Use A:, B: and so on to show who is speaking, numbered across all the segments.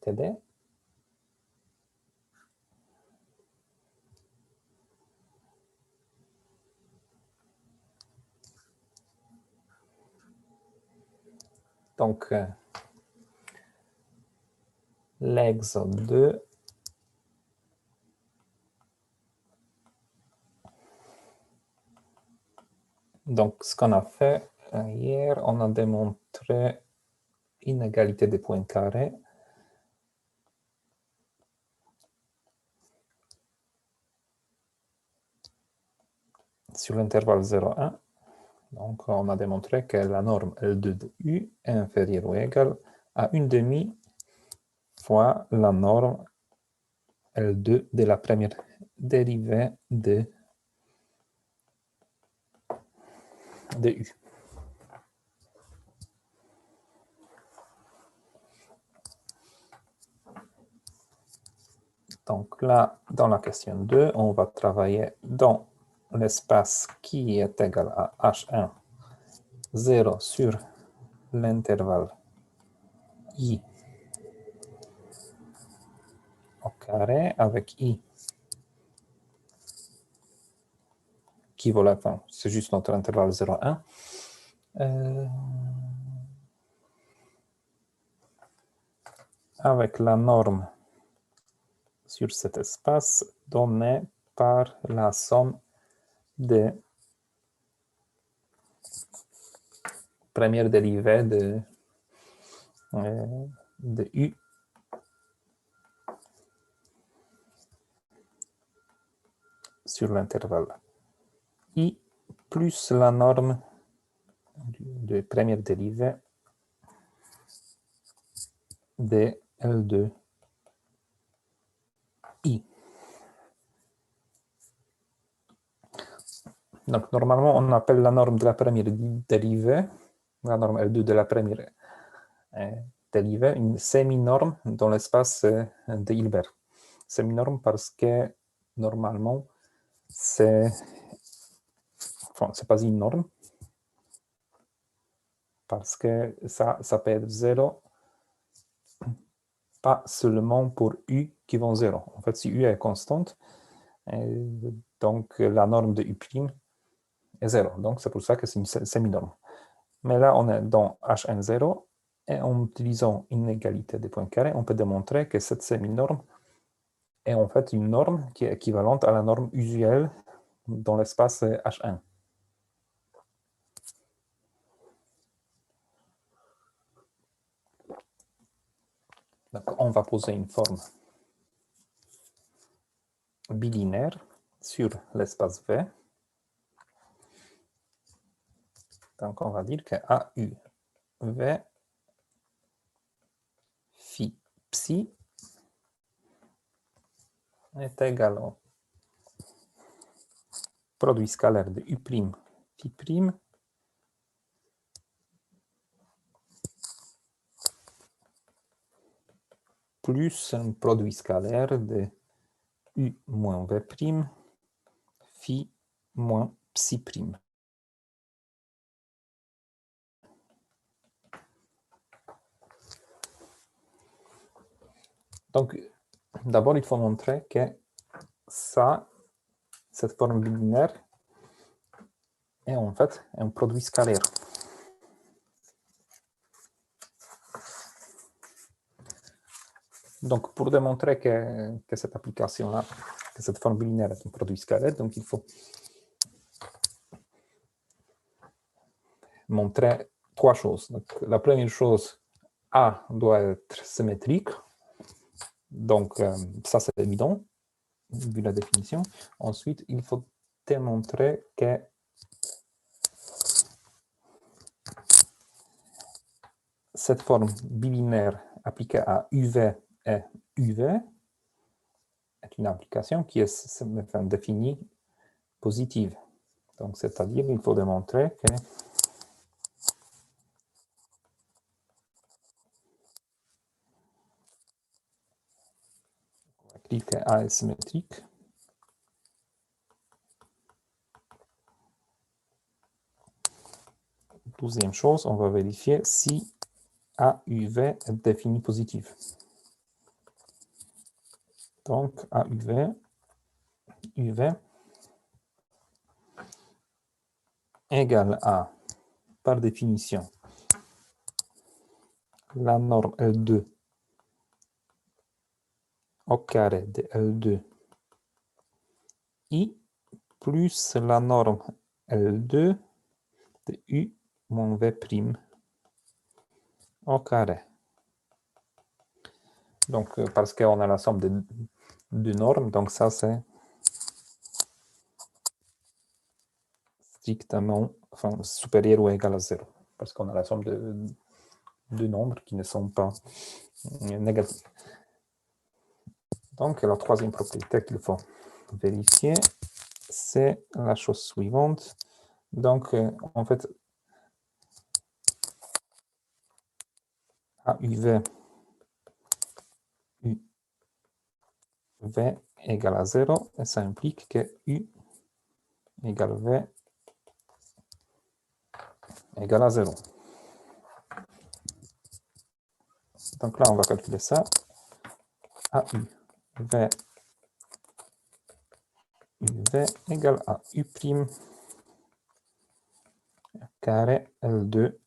A: TD. Donc, l'exode 2. Donc, ce qu'on a fait hier, on a démontré inégalité des points carrés. Sur l'intervalle 0,1. Donc, on a démontré que la norme L2 de U est inférieure ou égale à 1/2 fois la norme L2 de la première dérivée de U. Donc là, dans la question 2, on va travailler dans l'espace qui est égal à H1, 0 sur l'intervalle I au carré, avec I qui vaut la fin, c'est juste notre intervalle 0,1. Avec la norme sur cet espace donné par la somme des premières dérivées de U sur l'intervalle I plus la norme de première dérivée de L2 I. Donc, normalement, on appelle la norme de la première dérivée, la norme L2 de la première dérivée, une semi-norme dans l'espace de Hilbert. Semi-norme parce que, normalement, c'est pas une norme, parce que ça peut être 0, pas seulement pour U qui vont 0. En fait, si U est constante, donc la norme de U' est 0. Donc, c'est pour ça que c'est une semi-norme. Mais là, on est dans Hn0, et en utilisant une égalité des points carrés, on peut démontrer que cette semi-norme est en fait une norme qui est équivalente à la norme usuelle dans l'espace H1. Donc, on va poser une forme bilinéaire sur l'espace V. Donc, on va dire que AU V phi psi est égal au produit scalaire de U' phi' plus un produit scalaire de U moins V' phi moins psi'. Donc, d'abord, il faut montrer que cette forme bilinéaire est en fait un produit scalaire. Donc, pour démontrer que cette application-là, que cette forme bilinéaire est un produit scalaire, donc il faut montrer trois choses. Donc, la première chose, A doit être symétrique. Donc, ça, c'est évident, vu la définition. Ensuite, il faut démontrer que cette forme bilinéaire appliquée à UV et UV est une application qui est définie positive. Donc, c'est-à-dire qu'il faut démontrer que que A est symétrique. Deuxième chose, on va vérifier si AUV est défini positif. Donc, UV égale à, par définition, la norme L2 au carré de L2 I plus la norme L2 de U moins V' au carré. Donc, parce qu'on a la somme de deux normes, donc ça c'est strictement supérieur ou égal à 0. Parce qu'on a la somme de deux nombres qui ne sont pas négatifs. Donc, la troisième propriété qu'il faut vérifier, c'est la chose suivante. Donc, en fait, AUV V égale à 0, et ça implique que U égale V égale à 0. Donc là, on va calculer ça. AU V égale à U' carré L2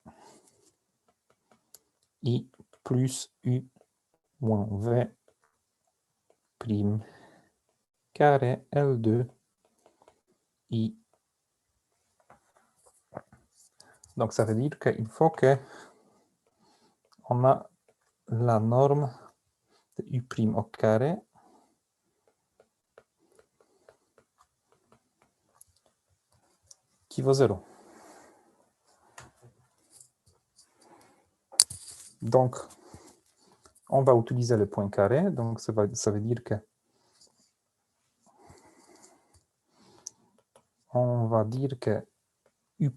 A: I plus U moins V prime carré L2 I. Donc ça veut dire qu'il faut que on a la norme de U' au carré qui vaut 0. Donc, on va utiliser le point carré, donc ça veut dire que on va dire que U'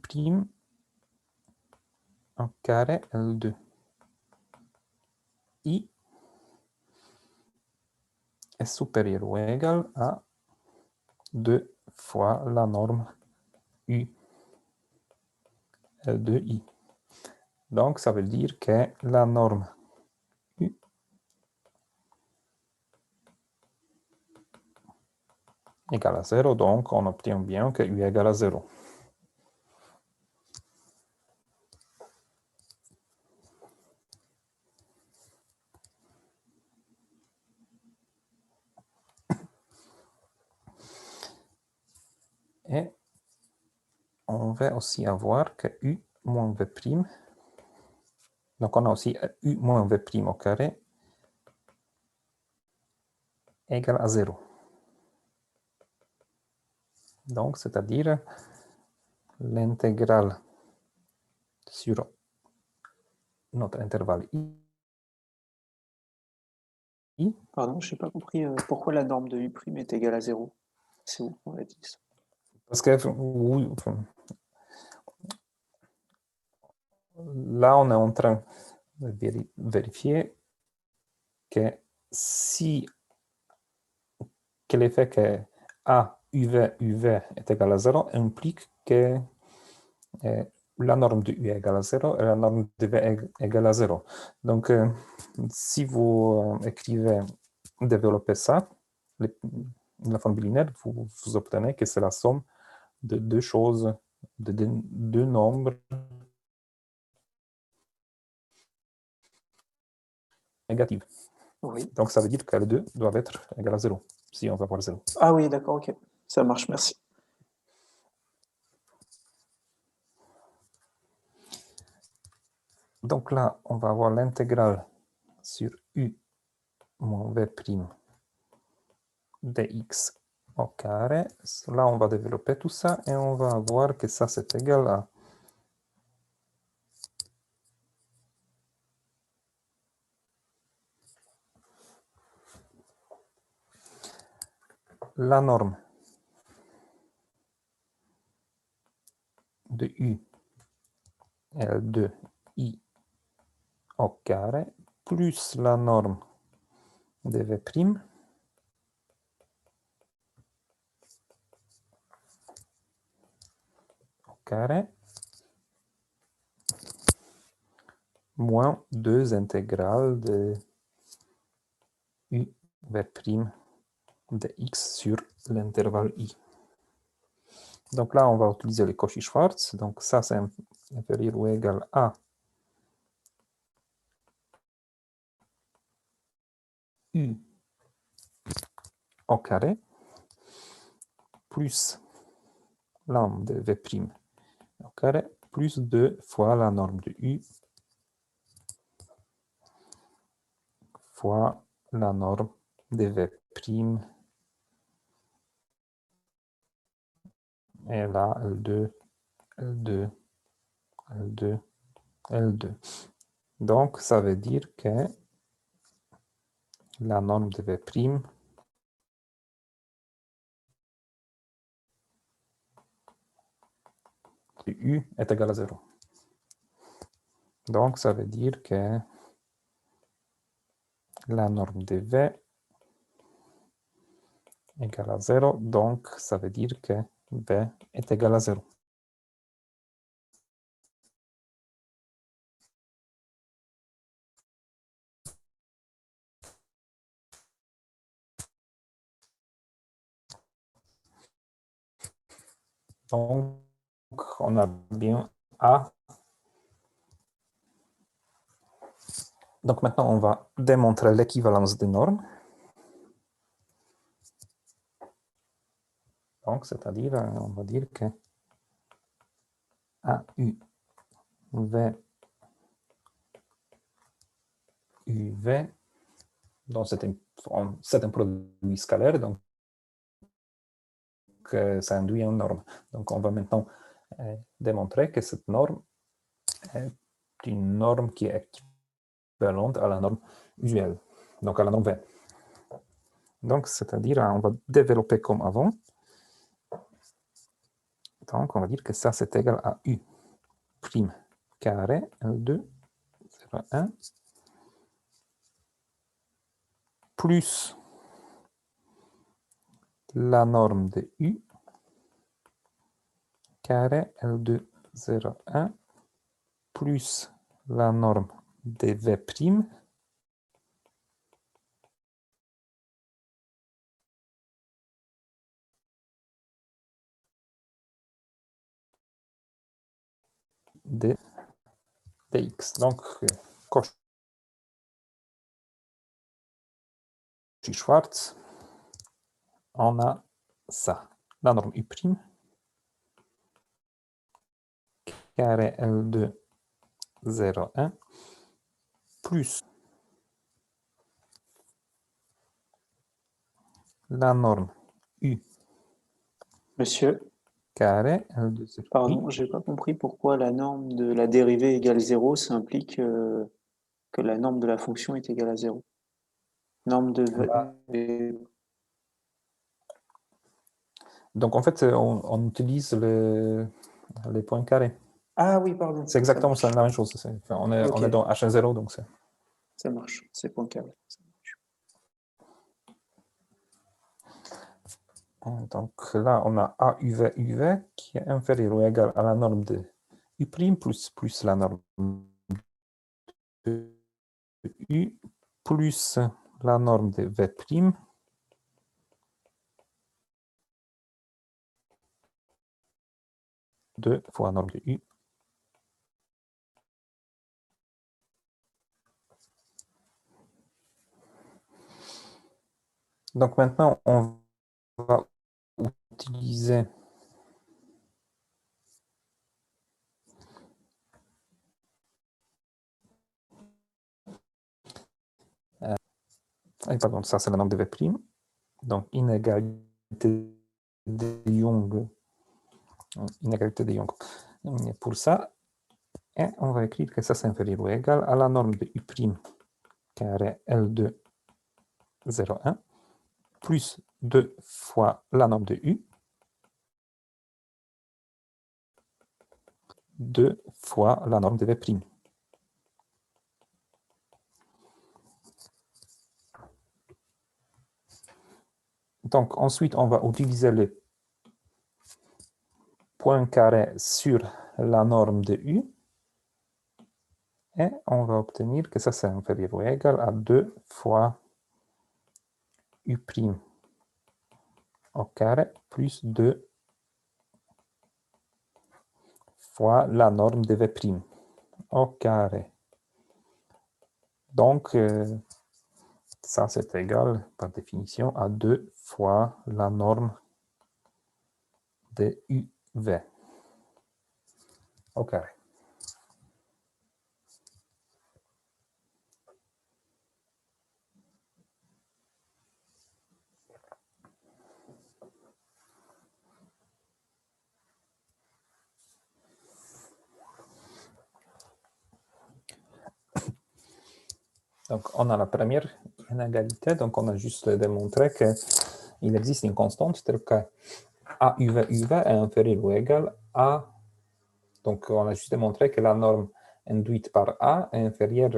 A: au carré L2 I est supérieur ou égal à 2 fois la norme U L2I. Donc, ça veut dire que la norme U égale à 0, donc on obtient bien que U égale à 0. Et on va aussi avoir que U moins V', donc on a aussi U moins V' au carré égale à 0. Donc, c'est-à-dire l'intégrale sur notre intervalle I.
B: Pardon, je n'ai pas compris pourquoi la norme de U' est égale à 0. C'est où on l'a dit ça?
A: Parce que là, on est en train de vérifier que si que l'effet que A UV est égal à 0 implique que la norme de U est égale à 0 et la norme de V est égale à 0. Donc, si vous écrivez, développez ça, la forme binaire, vous obtenez que c'est la somme de deux choses, de deux nombres négatifs.
B: Oui.
A: Donc, ça veut dire que les deux doivent être égales à 0, si on va voir 0.
B: Ah oui, d'accord, ok. Ça marche, merci.
A: Donc là, on va avoir l'intégrale sur U moins V' dx au carré. Là, on va développer tout ça et on va voir que ça, c'est égal à la norme de U L2I au carré plus la norme de V' au carré moins deux intégrales de U V' de x sur l'intervalle i. Donc là, on va utiliser le Cauchy-Schwarz. Donc ça, c'est inférieur ou égal à u au carré plus norme de v' au carré plus 2 fois la norme de u fois la norme de v'. Et là, L2, L2, L2, L2. Donc, ça veut dire que la norme de v' de u est égale à 0. Donc, ça veut dire que la norme de v égale à 0. Donc, ça veut dire que v est égal à 0. Donc, on a bien A. Donc, maintenant, on va démontrer l'équivalence des normes. Donc, c'est-à-dire, on va dire que AU, V, UV, donc c'est un produit scalaire, donc ça induit une norme. Donc, on va maintenant démontrer que cette norme est une norme qui est équivalente à la norme usuelle, donc à la norme V. Donc, c'est-à-dire, on va développer comme avant. Donc, on va dire que ça, c'est égal à U prime carré L2, 0, 1, plus la norme de U carré L2, 0, 1, plus la norme de V', de dx. Donc, Cauchy-Schwarz, on a ça. La norme U', carré L2, 0, 1, plus la norme U
B: Monsieur,
A: carré L2, 0.
B: pardon,
A: Oui.
B: j'ai pas compris pourquoi la norme de la dérivée égale 0, ça implique que la norme de la fonction est égale à 0. Norme de v.
A: Donc, en fait, on utilise les points carrés.
B: Ah oui, pardon.
A: C'est exactement ça, la même chose. On est dans H0, donc c'est...
B: Ça marche, c'est point carré.
A: Donc là, on a AUV qui est inférieur ou égal à la norme de U' plus la norme de U plus la norme de V', deux fois la norme de U. Donc maintenant, on va utiliser pardon, ça c'est la norme de V', donc inégalité de Young. Inégalité de Young. Pour ça, et on va écrire que ça c'est inférieur ou égal à la norme de U' carré L2, 0, 1, plus 2 fois la norme de U, 2 fois la norme de V'. Donc ensuite, on va utiliser le point carré sur la norme de U, et on va obtenir que ça c'est inférieur ou égal à 2 fois U'. au carré plus 2 fois la norme de V' au carré. Donc, ça, c'est égal, par définition, à 2 fois la norme de UV au carré. Donc, on a la première inégalité. Donc, on a juste démontré qu'il existe une constante telle que AUV est inférieur ou égal à... Donc, on a juste démontré que la norme induite par A est inférieure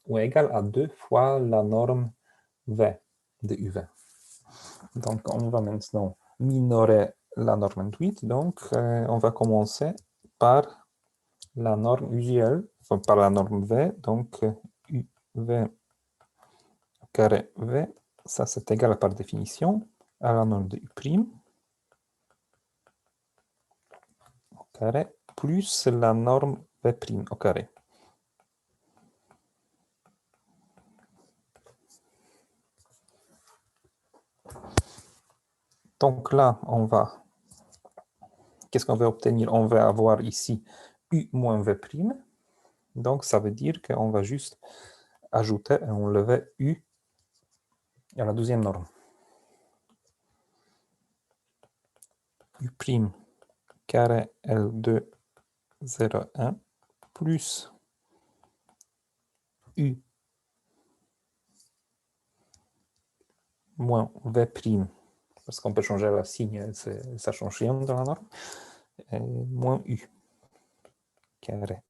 A: ou égale à 2 fois la norme V de UV. Donc, on va maintenant minorer la norme induite. Donc, on va commencer par la norme usuelle, enfin, par la norme V. Donc, UV carré V, ça c'est égal par définition à la norme de U' au carré plus la norme V' au carré. Donc là, qu'est-ce qu'on va obtenir? On va avoir ici U moins V'. Donc ça veut dire qu'on va juste ajouter et enlever U à la deuxième norme. U' carré L2 0, 1 plus U moins V', parce qu'on peut changer la signe, ça change rien dans la norme, et moins U carré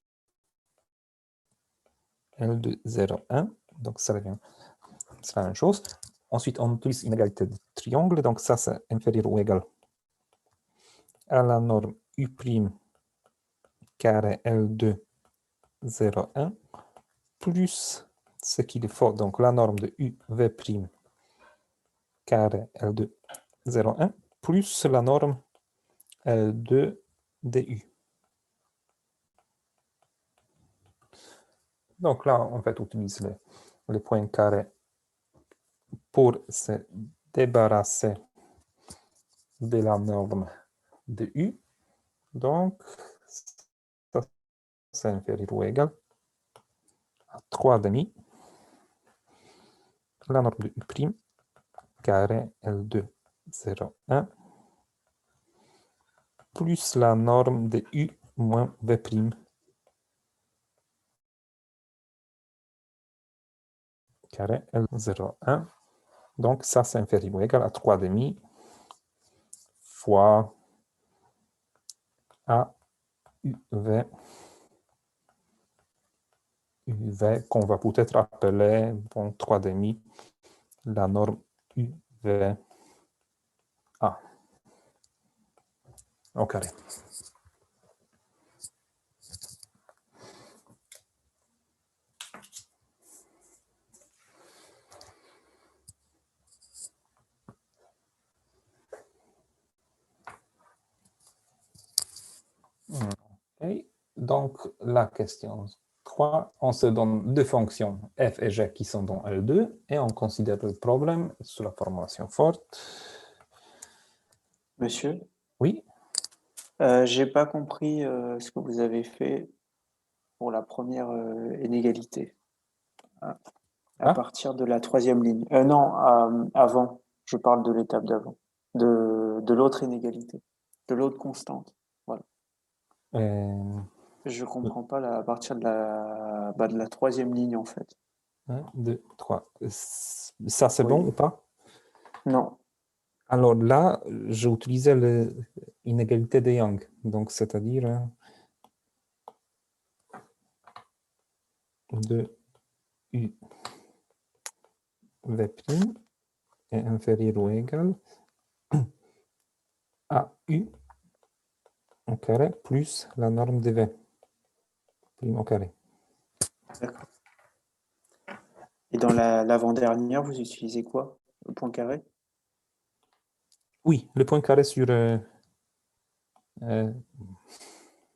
A: L2 0, 1, donc ça revient, c'est la même chose. Ensuite, on utilise une égalité de triangle, donc ça c'est inférieur ou égal à la norme U' carré L2 0, 1 plus ce qu'il faut, donc la norme de UV' carré L2 0, 1 plus la norme L2 DU. Donc là, on va utiliser les points carrés pour se débarrasser de la norme de U. Donc, ça c'est inférieur ou égal à 3,5 la norme de U' carré L2 0, 1 plus la norme de U moins V' carré L0, 1. Donc, ça, c'est inférieur ou égal à 3,5 fois AUV, UV qu'on va peut-être appeler, bon, 3,5, la norme UVA au carré. Okay. Donc, la question 3, on se donne deux fonctions f et g qui sont dans L2 et on considère le problème sous la formulation forte.
B: Monsieur,
A: Oui,
B: j'ai pas compris ce que vous avez fait pour la première inégalité. À
A: Ah.
B: partir de la troisième ligne. Non, avant. Je parle de l'étape d'avant. De l'autre inégalité. De l'autre constante. Voilà. Je comprends pas à partir de de la troisième ligne, en fait.
A: 1, 2, 3. Ça, c'est
B: Oui.
A: bon ou pas?
B: Non.
A: Alors là, j'ai utilisé l'inégalité de Young, donc c'est-à-dire 2 U V' est inférieur ou égal à U au carré plus la norme de V prime au carré.
B: D'accord. Et dans l'avant-dernière, vous utilisez quoi? Le point carré?
A: Oui, le point carré sur...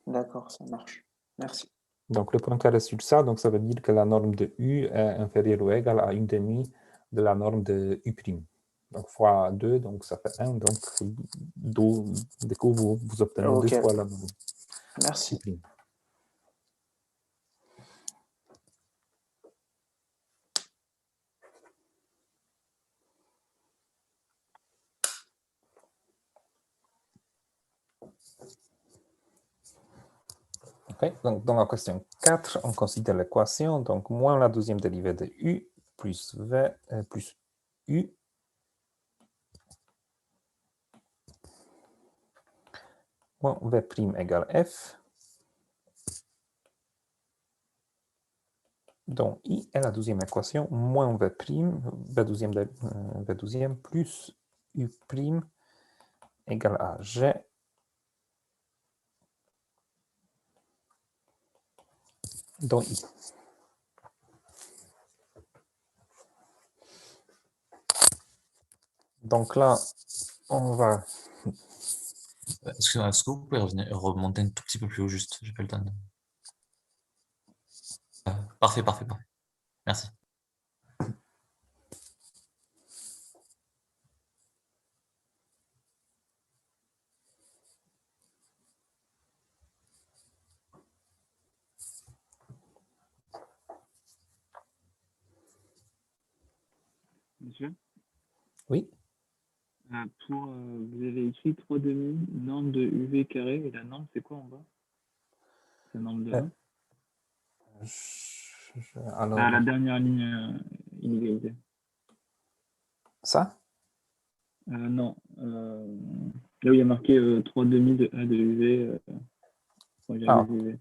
B: D'accord, ça marche. Merci.
A: donc, le point carré sur ça, donc ça veut dire que la norme de U est inférieure ou égale à 1/2 de la norme de U'. Donc, fois 2, donc ça fait 1. Donc, du coup, vous obtenez
B: Ok,
A: 2 fois la norme
B: merci.
A: U'. Okay. Donc, dans la question 4, on considère l'équation, donc moins la deuxième dérivée de U plus V plus U moins V' égale F, dont I est la deuxième équation, moins V', V douzième plus U' égale à G dont I. Donc là, on va...
C: Excusez-moi, est-ce que vous pouvez remonter un tout petit peu plus haut, juste, j'ai pas le temps. Parfait, parfait, parfait. Merci.
D: Monsieur,
A: Oui,
D: vous avez écrit 3 demi, norme de UV carré, et la norme, c'est quoi en bas? C'est la norme de 1.
A: alors...
D: La dernière ligne inégalité.
A: Ça?
D: Non. Là où il y a marqué 3 demi de A de UV, 3,8 UV.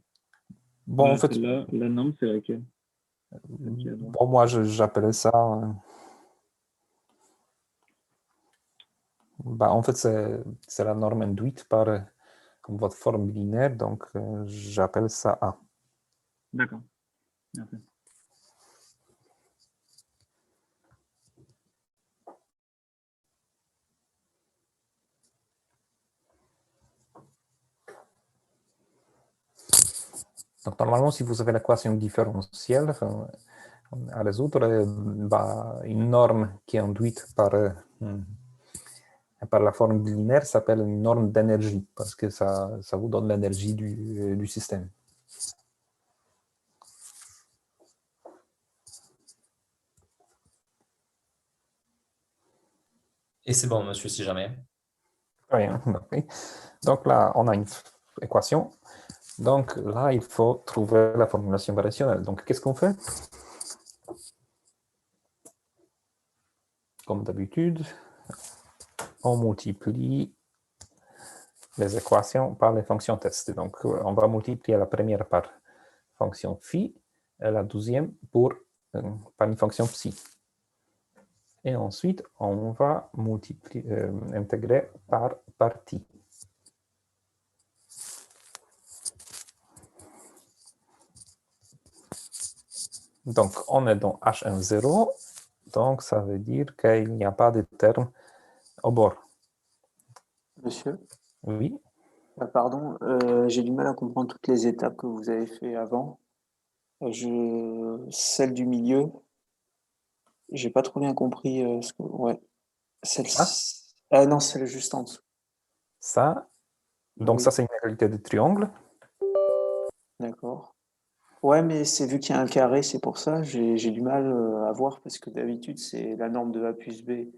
A: Bon,
D: Voilà,
A: en fait,
D: celle-là, la norme, c'est laquelle? Celle qui est à droite.
A: bon, moi, j'appelais ça... en fait, c'est la norme induite par votre forme binaire, donc j'appelle ça A.
D: D'accord. Merci.
A: Donc, normalement, si vous avez l'équation différentielle à résoudre, une norme qui est induite par la forme binaire s'appelle une norme d'énergie, parce que ça vous donne l'énergie du système.
C: Et c'est bon, monsieur, si jamais.
A: Rien. Donc là, on a une équation. Donc là, il faut trouver la formulation variationnelle. Donc, qu'est-ce qu'on fait? Comme d'habitude, on multiplie les équations par les fonctions test. Donc, on va multiplier la première par fonction phi et la deuxième par une fonction psi. Et ensuite, on va intégrer par partie. Donc, on est dans H10, donc ça veut dire qu'il n'y a pas de terme au bord.
B: Monsieur,
A: Oui.
B: pardon, j'ai du mal à comprendre toutes les étapes que vous avez fait avant. Celle du milieu, j'ai pas trop bien compris ce que. Ouais. Celle-ci. Ah non, celle juste en dessous.
A: Ça, donc
B: Oui,
A: ça c'est une égalité de triangle.
B: d'accord. Ouais, mais c'est vu qu'il y a un carré, c'est pour ça. J'ai du mal à voir parce que d'habitude c'est la norme de A plus B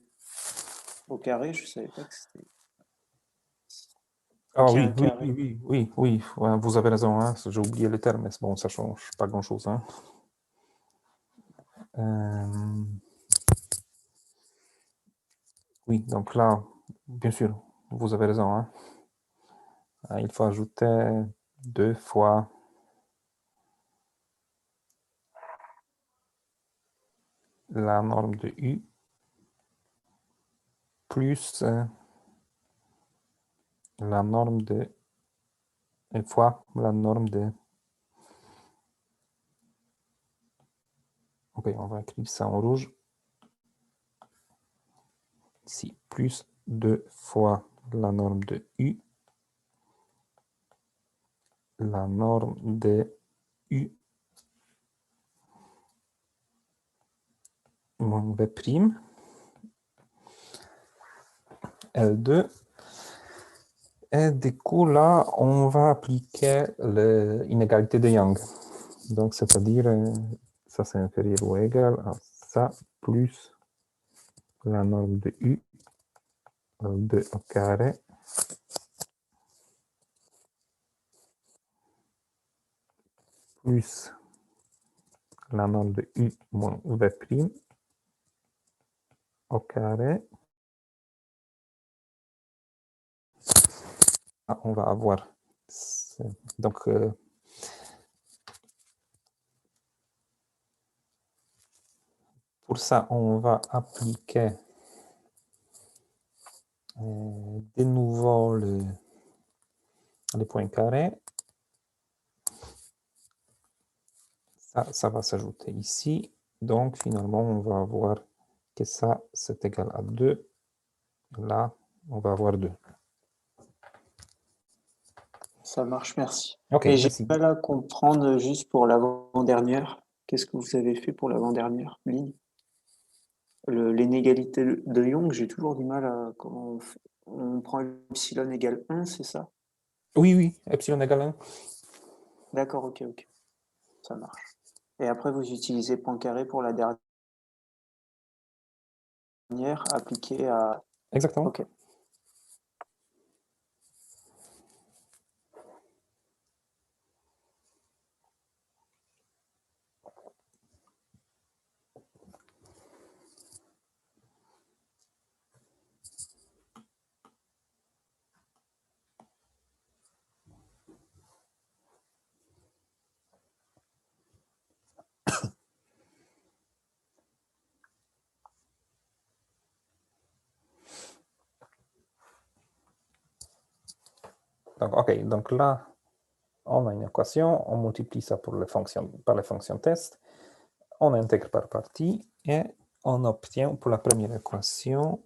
B: au carré. Je savais pas que c'était. Vu
A: Ah
B: qu'il y a
A: oui,
B: un
A: oui,
B: carré.
A: oui, oui, oui, ouais, vous avez raison, hein, j'ai oublié le terme, mais bon, ça change pas grand-chose. Hein. Oui, donc là, bien sûr, vous avez raison. Hein. Il faut ajouter 2 fois la norme de U plus la norme de fois la norme de... Ok, on va écrire ça en rouge. Ici, plus 2 fois la norme de U, la norme de U moins V', L2. Et du coup, là, on va appliquer l'inégalité de Young. Donc, c'est-à-dire, ça c'est inférieur ou égal à ça, plus la norme de U, L2 au carré, plus la norme de U moins V' au carré. Ah, on va avoir... Donc, pour ça, on va appliquer de nouveau les points carrés. Ça va s'ajouter ici. Donc, finalement, on va avoir que ça, c'est égal à 2. Là, on va avoir 2.
B: Ça marche, merci.
A: OK,
B: Et j'ai
A: merci.
B: pas à comprendre juste pour l'avant-dernière. Qu'est-ce que vous avez fait pour l'avant-dernière ligne? L'inégalité de Young, j'ai toujours du mal à... Comment on prend epsilon égale 1, c'est ça?
A: Oui, oui, epsilon égale 1.
B: D'accord, ok, ok. Ça marche. Et après, vous utilisez point carré pour la dernière appliquée à...
A: Exactement.
B: Ok.
A: Donc, OK, donc là, on a une équation, on multiplie ça par les fonctions test, on intègre par partie et on obtient pour la première équation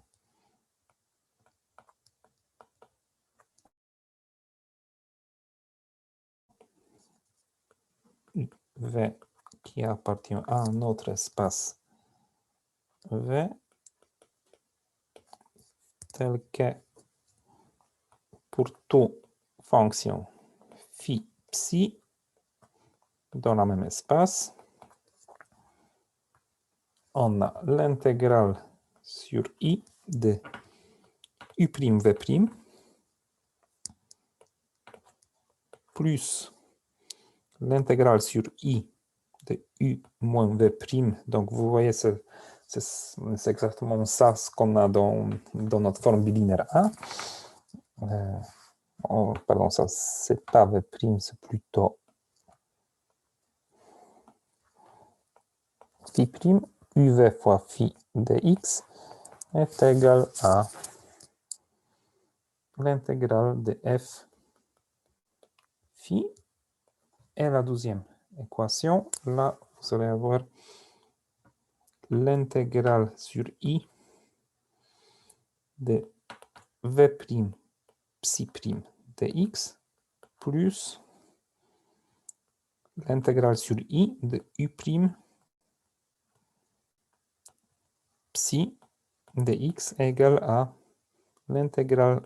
A: V qui appartient à un autre espace V tel que pour toute fonction phi psi dans le même espace, on a l'intégrale sur I de U'V' plus l'intégrale sur I de U moins V'. Donc, vous voyez, c'est exactement ça ce qu'on a dans notre forme bilinéaire A. Pardon, ça, c'est pas V', c'est plutôt phi'. UV fois phi de x est égal à l'intégrale de f phi. Et la deuxième équation, là, vous allez avoir l'intégrale sur i de v' psi' de x plus l'intégrale sur i de u' psi de x égale à l'intégrale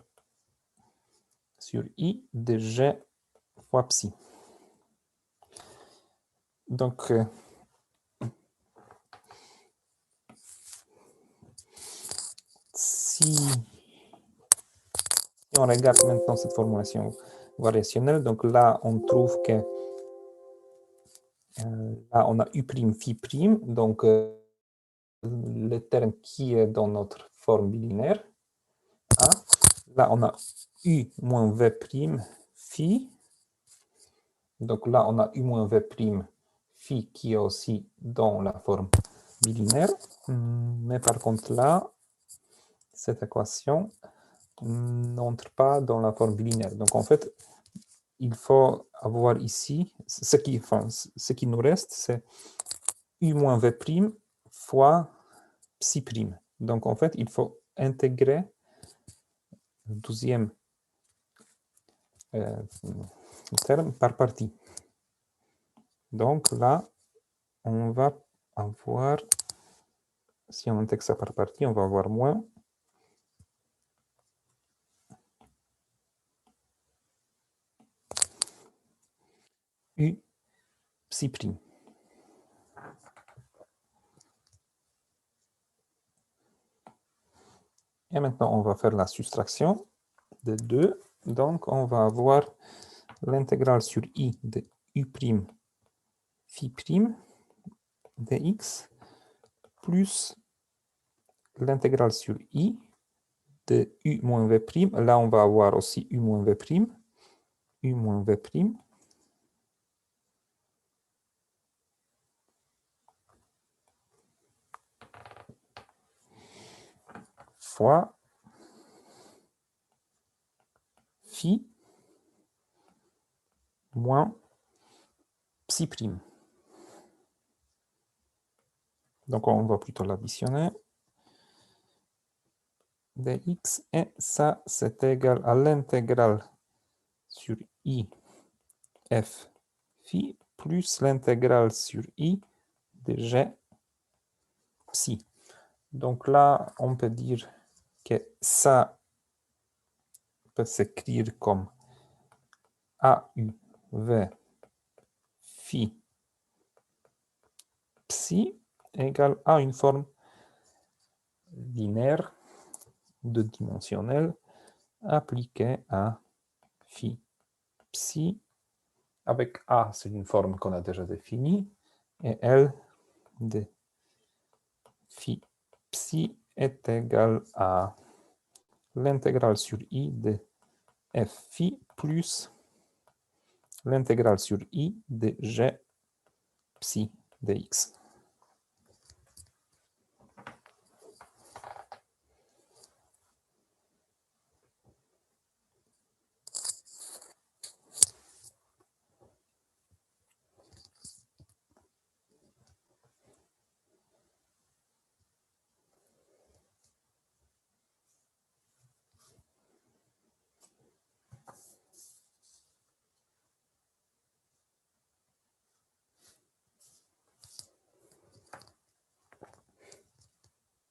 A: sur i de g fois psi. Donc, si on regarde maintenant cette formulation variationnelle, donc là, on trouve que là, on a u' phi', donc le terme qui est dans notre forme bilinéaire. A. Là, on a u moins v' phi. Donc là, on a u moins v' phi qui est aussi dans la forme bilinéaire. Mais par contre, là, cette équation n'entre pas dans la forme bilinéaire. Donc en fait, il faut avoir ici, ce qui nous reste, c'est u moins v' fois psi'. Donc en fait, il faut intégrer 12e terme par partie. Donc là, on va avoir, si on intègre ça par partie, on va avoir moins U psi prime. Et maintenant, on va faire la soustraction de 2. Donc, on va avoir l'intégrale sur I de U' phi prime dx plus l'intégrale sur I de U moins V prime. Là, on va avoir aussi U moins V prime. U moins V prime. Fois phi moins psi prime. Donc, on va plutôt l'additionner. Dx, et ça, c'est égal à l'intégrale sur I f phi plus l'intégrale sur I de G psi. Donc là, on peut dire que ça peut s'écrire comme AUV phi psi égale à une forme linéaire de dimensionnelle appliquée à phi psi, avec A, c'est une forme qu'on a déjà définie, et L de phi psi est égal à l'intégrale sur I de f phi plus l'intégrale sur I de G psi dx.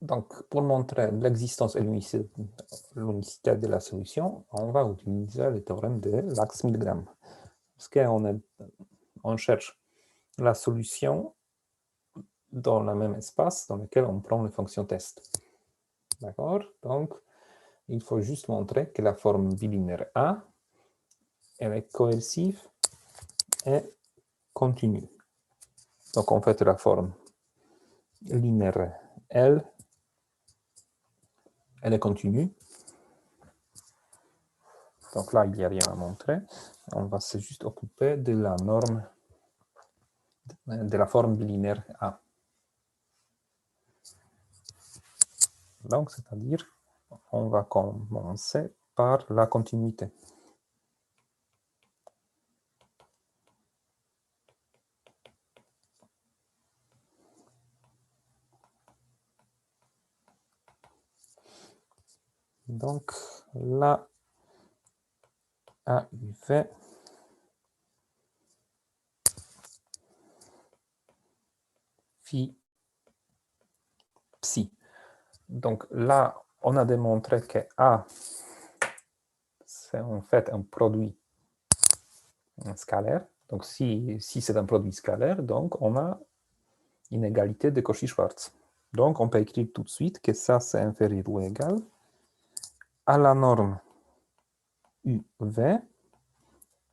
A: Donc, pour montrer l'existence et l'unicité de la solution, on va utiliser le théorème de Lax-Milgram. Parce qu'on cherche la solution dans le même espace dans lequel on prend les fonctions test. D'accord? Donc, il faut juste montrer que la forme bilinéaire A, elle est coercive et continue. Donc, en fait, la forme linéaire L, elle est continue. Donc là, il n'y a rien à montrer. On va se juste occuper de la norme de la forme bilinéaire A. Donc, c'est-à-dire, on va commencer par la continuité. Donc, là, AUV phi psi. Donc là, on a démontré que A, c'est en fait un produit scalaire. Donc si c'est un produit scalaire, donc on a une égalité de Cauchy-Schwarz. Donc on peut écrire tout de suite que ça, c'est inférieur ou égal à la norme UV,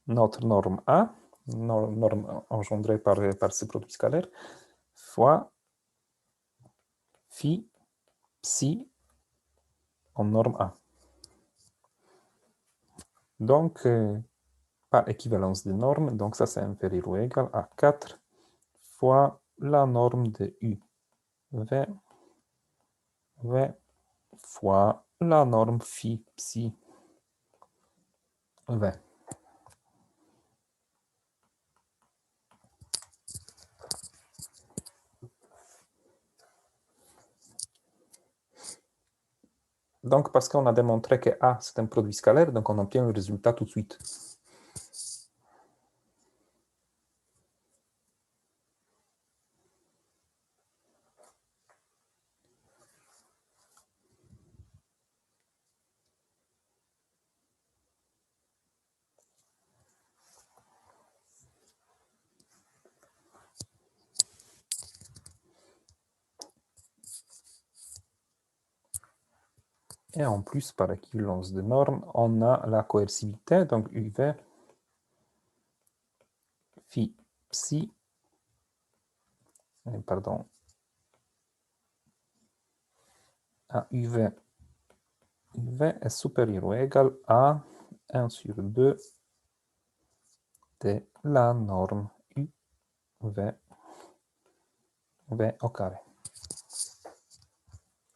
A: notre norme A, norme engendrée par ce produit scalaire, fois phi psi en norme A. Donc, par équivalence de normes, donc ça c'est inférieur ou égal à 4 fois la norme de U. V fois la norme phi psi V. Donc, parce qu'on a démontré que A, c'est un produit scalaire, donc on obtient le résultat tout de suite. Et en plus, par équivalence de normes, on a la coercivité, donc UV phi psi, pardon, à UV est supérieur ou égal à 1 sur 2 de la norme UV V au carré.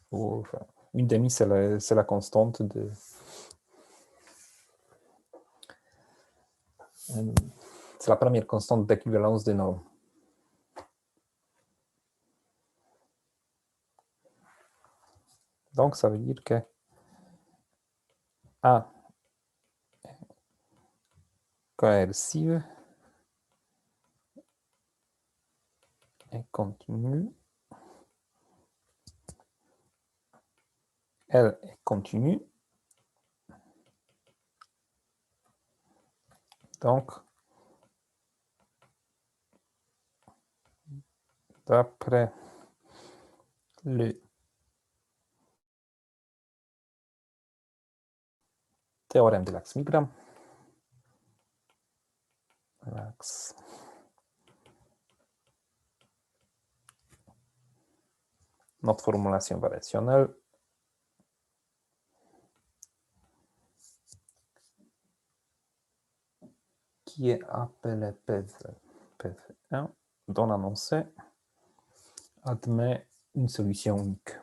A: Ou, enfin, une demi, c'est la constante de... C'est la première constante d'équivalence des normes. Donc, ça veut dire que A coercive et continue. L est continue. Donc, d'après le théorème de l'axe Milgram, notre formulation variationnelle qui est appelée PV1 dans l'annoncé admet une solution unique.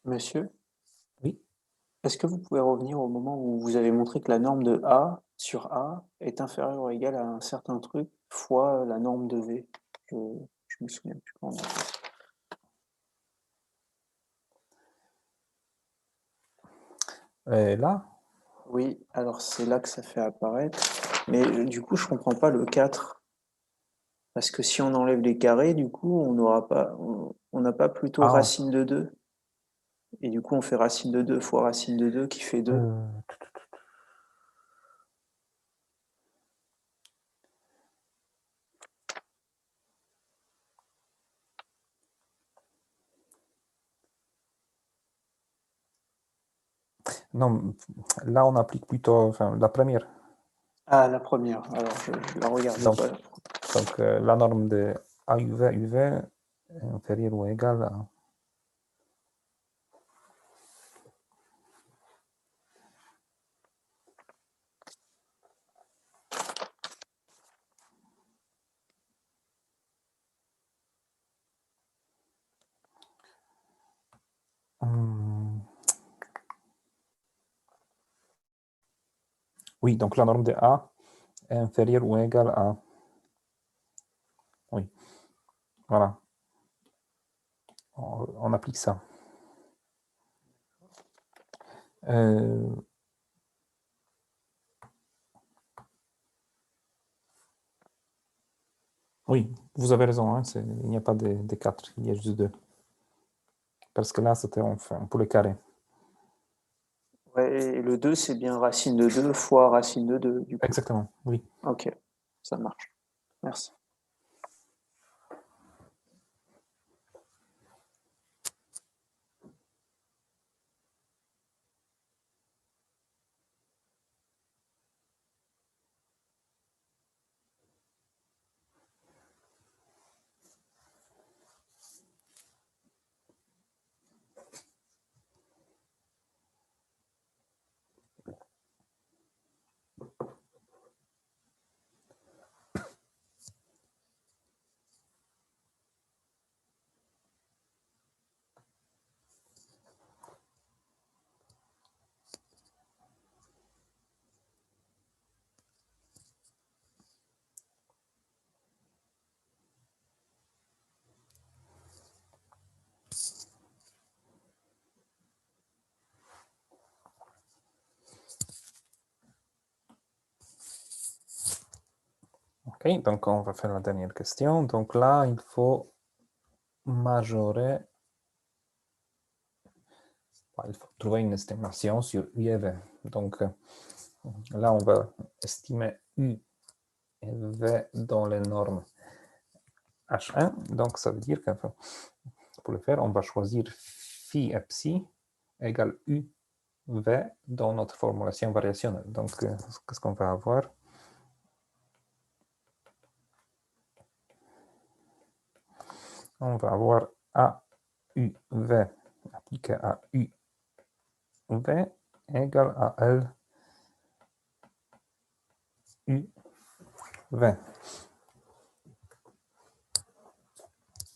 B: Monsieur,
A: Oui.
B: est-ce que vous pouvez revenir au moment où vous avez montré que la norme de A sur A est inférieure ou égale à un certain truc fois la norme de V? Je me souviens plus comment on a fait ça.
A: Et là,
B: Oui, alors c'est là que ça fait apparaître. Mais du coup, je comprends pas le 4. Parce que si on enlève les carrés, du coup, on n'a pas plutôt
A: Ah.
B: racine de 2. Et du coup, on fait racine de 2 fois racine de 2 qui fait 2.
A: non, là on applique plutôt la première.
B: Ah, la première. Alors, je la regarde
A: Donc,
B: pas.
A: donc la norme de AUV est inférieure ou égale à... Oui, donc la norme de A est inférieure ou égale à... Oui, voilà. On applique ça. Oui, vous avez raison, hein, il n'y a pas de 4, il y a juste 2. Parce que là, c'était enfin pour le carré.
B: Ouais, et le 2, c'est bien racine de 2 fois racine de 2, du coup.
A: Exactement, oui.
B: Ok, ça marche. Merci.
A: OK, donc on va faire la dernière question. Donc là, il faut majorer. Il faut trouver une estimation sur U et V. Donc là, on va estimer U et V dans les normes H1. Donc ça veut dire que pour le faire, on va choisir phi et psi égale U V dans notre formulation variationnelle. Donc, qu'est-ce qu'on va avoir? On va avoir A U V appliqué à U V égale à L U V.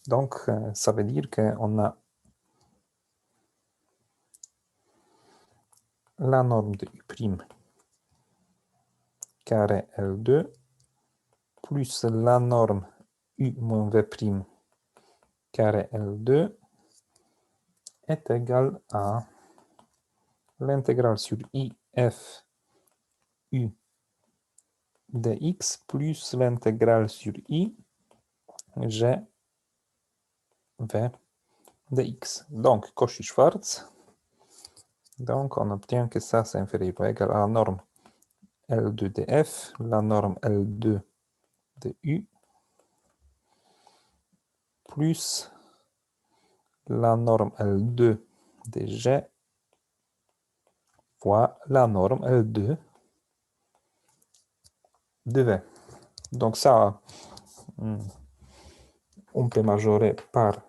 A: Donc, ça veut dire qu'on a la norme de U' carré L2 plus la norme U moins V' carré L2 est égal à l'intégrale sur I F U dx plus l'intégrale sur I G V dx. Donc, Cauchy-Schwarz. Donc, on obtient que ça, c'est inférieur ou égal à la norme L2 de F, la norme L2 de U, plus la norme L2 de G fois la norme L2 de V. Donc ça, on peut majorer par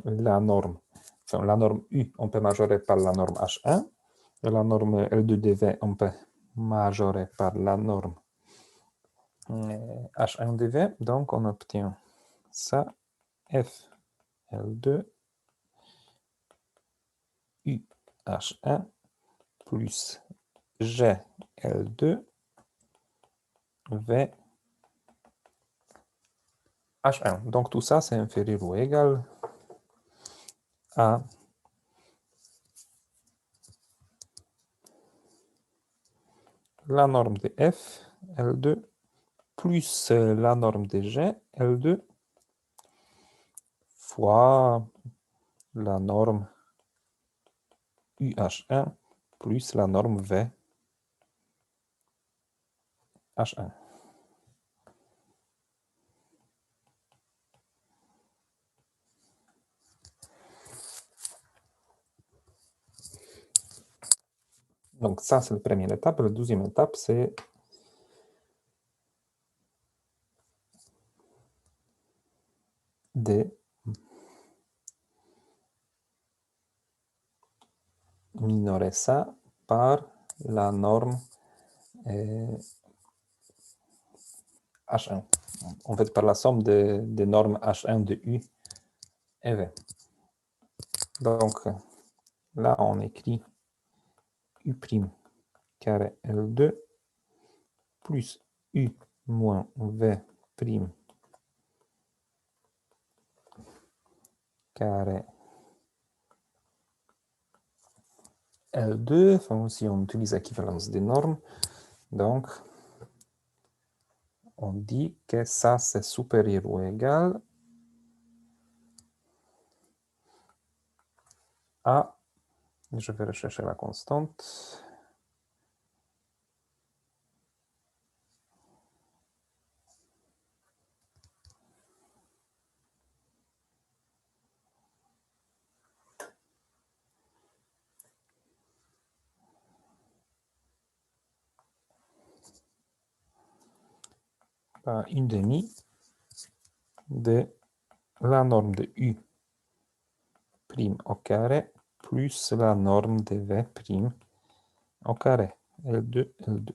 A: la norme, enfin la norme U, on peut majorer par la norme H1, et la norme L2dV, on peut majorer par la norme H1dV, donc on obtient ça, F L2 U H1 plus G L2 V H1. Donc tout ça, c'est inférieur ou égal à la norme de F L2 plus la norme de G L2 fois la norme UH1 plus la norme V H1. Donc ça, c'est la première étape. La deuxième étape, c'est de minorer ça par la norme H1. En fait, par la somme des normes H1 de U et V. Donc là, on écrit U' carré L2 plus U moins V' carré L2, enfin si on utilise l'équivalence des normes, donc on dit que ça c'est supérieur ou égal à, je vais rechercher la constante, par une demi de la norme de U' au carré plus la norme de V' au carré, L2, L2.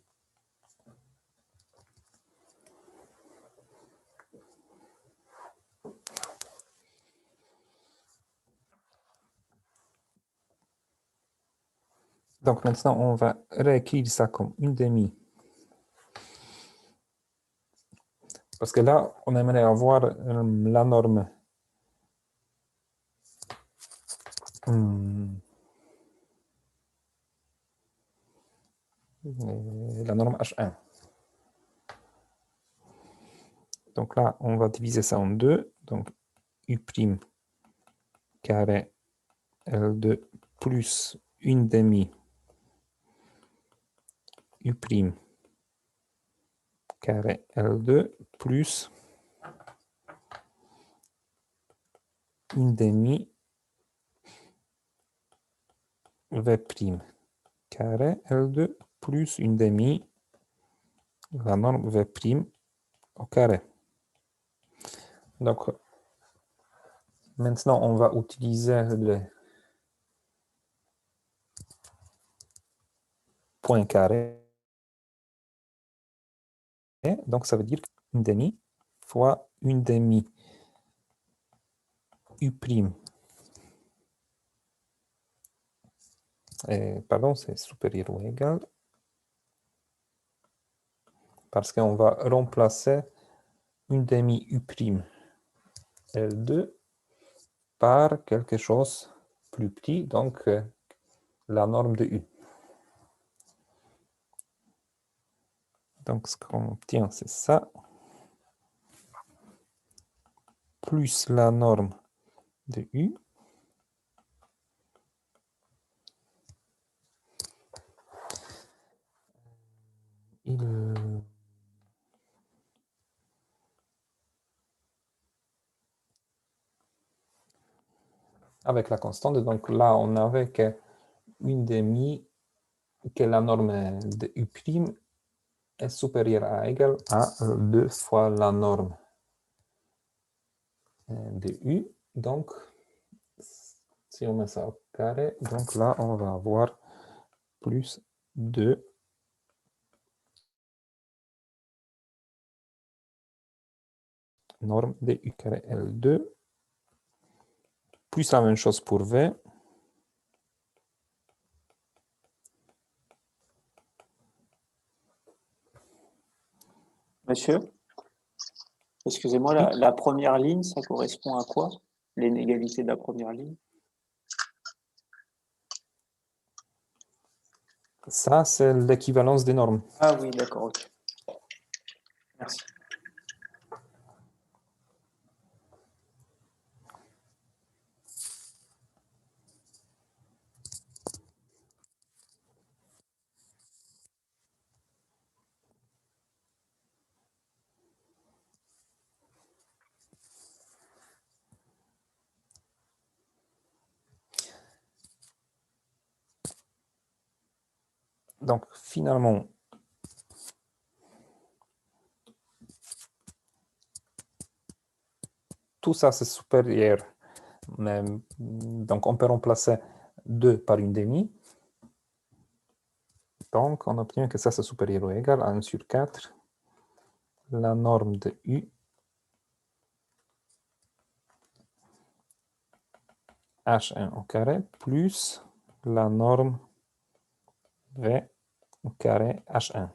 A: Donc maintenant, on va réécrire ça comme une demi. Parce que là, on aimerait avoir la norme la norme H1. Donc là, on va diviser ça en deux. Donc U' carré L2 plus une demi U' carré L2 plus une demi V' carré L2 plus une demi la norme V' au carré. Donc, maintenant, on va utiliser le point carré. Donc, ça veut dire une demi fois une demi U'. Pardon, c'est supérieur ou égal. Parce qu'on va remplacer une demi U' L2 par quelque chose plus petit, donc la norme de U. Donc, ce qu'on obtient, c'est ça, plus la norme de U. Avec la constante, donc là, on avait qu'une demi, que la norme de U' est supérieure à égale à 2 fois la norme de U. Donc, si on met ça au carré, donc là, on va avoir plus 2 norme de U carré L2, plus la même chose pour V.
B: Monsieur, excusez-moi, la première ligne, ça correspond à quoi? L'inégalité de la première ligne?
A: Ça, c'est l'équivalence des normes.
B: Ah oui, d'accord, ok. Merci.
A: Donc, finalement, tout ça, c'est supérieur. Donc, on peut remplacer 2 par une demi. Donc, on obtient que ça, c'est supérieur ou égal à 1 sur 4. La norme de U H1 au carré plus la norme V au carré H1.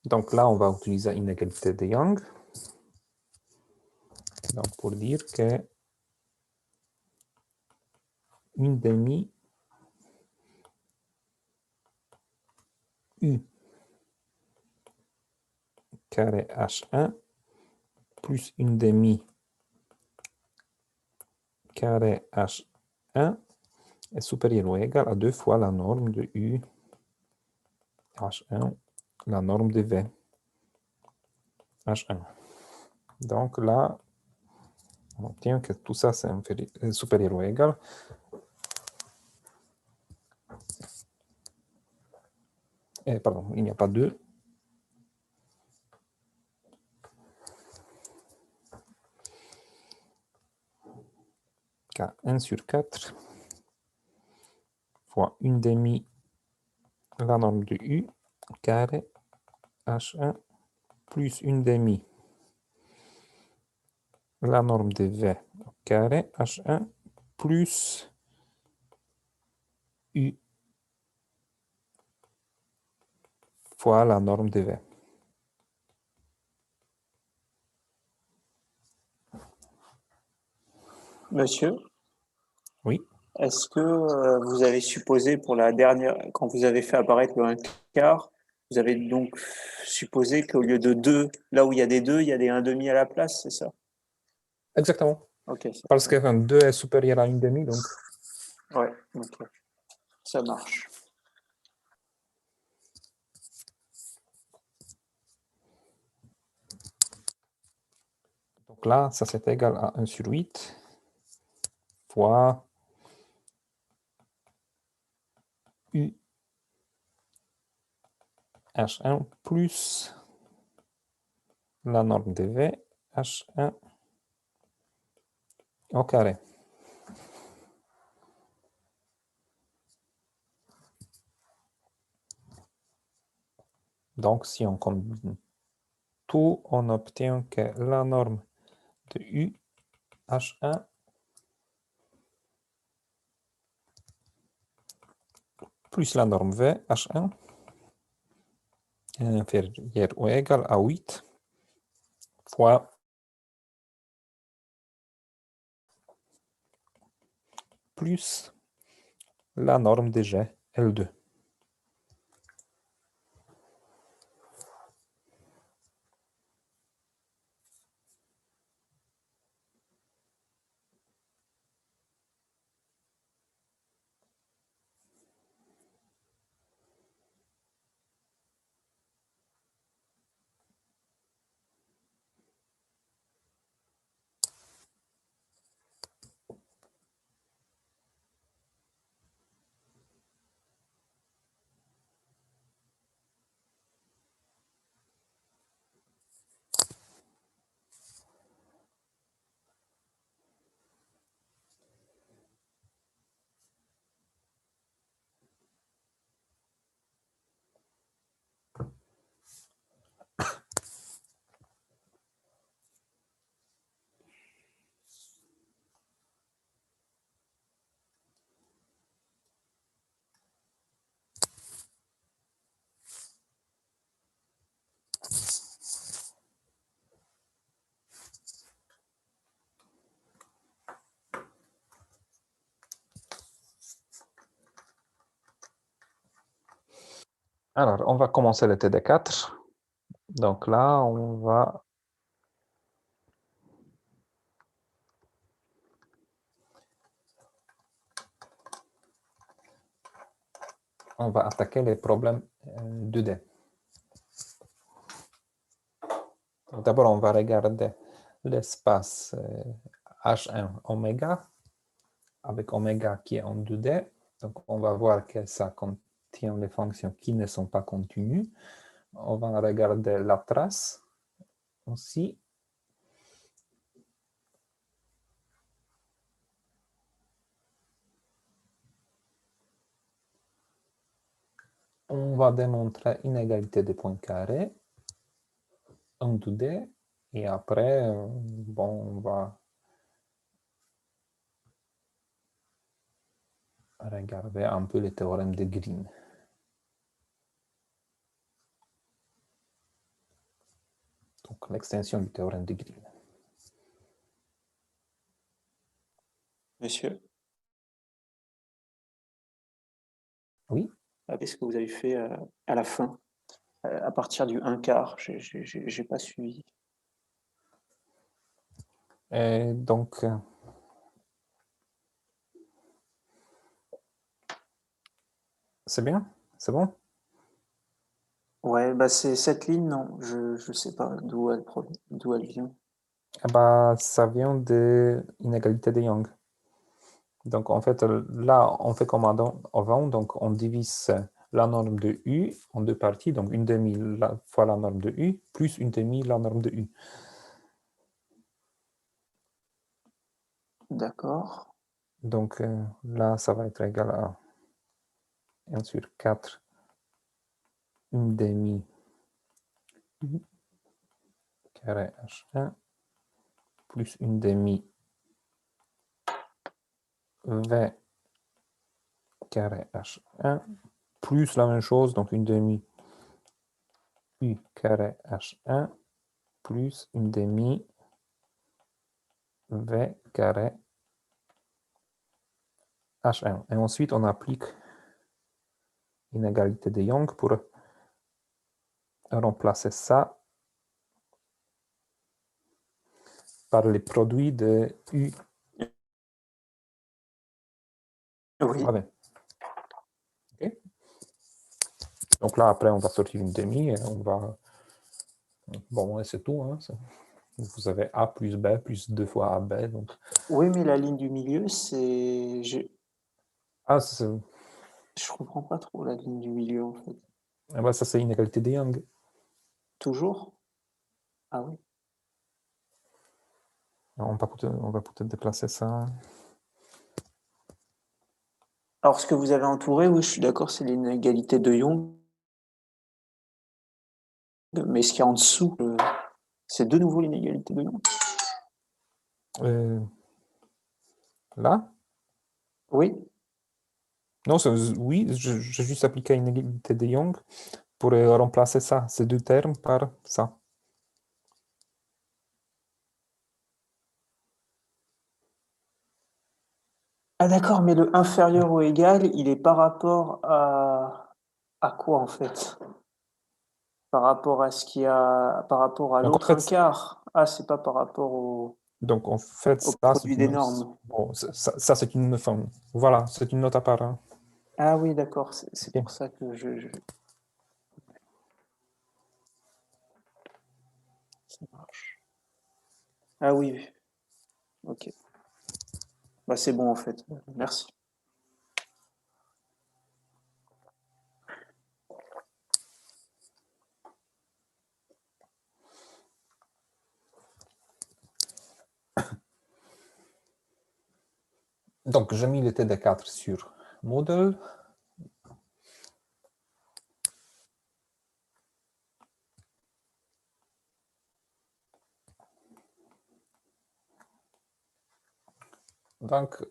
A: Donc là, on va utiliser une égalité de Young. Donc pour dire que une demi U carré H1 plus une demi carré H1 est supérieur ou égal à 2 fois la norme de U H1, la norme de V H1. Donc là, on obtient que tout ça, c'est supérieur ou égal. Pardon, il n'y a pas 2. Car 1 sur 4 fois une demi la norme de U carré H1 plus une demi. La norme de V au carré H1 plus U fois la norme de V.
B: Monsieur,
A: Oui.
B: est-ce que vous avez supposé pour la dernière, quand vous avez fait apparaître le 1 quart, vous avez donc supposé qu'au lieu de 2, là où il y a des 2, il y a des 1,5 à la place, c'est ça?
A: Exactement.
B: Ok,
A: Parce que 2 est supérieur à une demi, donc.
B: ouais, ok, ça marche.
A: Donc là, ça c'est égal à 1 sur 8 fois U H1 plus la norme de V H1 au carré. Donc, si on combine tout, on obtient que la norme de U H1 plus la norme V H1 est inférieure ou égale à 8 fois plus la norme de G L2. Alors, on va commencer le TD4. Donc là, on va attaquer les problèmes 2D. D'abord, on va regarder l'espace H1 oméga, avec oméga qui est en 2D. Donc, on va voir que ça contient les fonctions qui ne sont pas continues. On va regarder la trace aussi. On va démontrer inégalité des points carrés en 2D. Et après, bon, on va regarder un peu le théorème de Green. Donc, l'extension du théorème de Green.
B: Monsieur,
A: Oui.
B: qu'est-ce que vous avez fait à la fin, à partir du 1 quart? J'ai pas suivi.
A: Et donc, c'est bien? C'est bon?
B: Ouais, bah c'est cette ligne, non, je sais pas d'où elle vient.
A: Eh ben, ça vient de l'inégalité de Young. Donc, en fait, là, on fait comme avant, donc on divise la norme de U en deux parties, donc une demi fois la norme de U, plus une demi la norme de U.
B: D'accord.
A: Donc, là, ça va être égal à 1 sur 4 une demi U carré H1 plus une demi V carré H1 plus la même chose, donc une demi U carré H1 plus une demi V carré H1. Et ensuite, on applique une égalité de Young pour remplacer ça par les produits de U.
B: Oui.
A: Ah ben. Ok. Donc là, après, on va sortir une demi et on va... Bon, et c'est tout. Hein. Vous avez A plus B plus 2 fois AB. Donc...
B: Oui, mais la ligne du milieu, c'est...
A: Ah,
B: Je comprends pas trop la ligne du milieu, en fait.
A: ah ben, ça, c'est une égalité de Young.
B: Toujours? Ah oui.
A: On va peut-être déplacer ça.
B: Alors, ce que vous avez entouré, oui, je suis d'accord, c'est l'inégalité de Young. Mais ce qu'il y a en dessous, c'est de nouveau l'inégalité de Young.
A: Là?
B: Oui.
A: Non, oui, j'ai juste appliqué une égalité de Young pour remplacer ça, ces deux termes, par ça.
B: Ah d'accord, mais le inférieur ou égal, il est par rapport à quoi, en fait? Par rapport à ce qu'il y a... Par rapport à
A: Donc, en
B: l'autre un
A: fait,
B: quart. Ah, c'est pas par rapport au
A: ça, c'est
B: produit des
A: une,
B: normes.
A: bon, ça, c'est une, enfin, voilà, c'est une note à part. Hein.
B: Ah oui, d'accord, c'est
A: Ok.
B: pour ça que ça marche. Ah oui, ok. Bah, c'est bon, en fait. Merci.
A: Donc, j'ai mis le TD4 sur Moodle. Donc,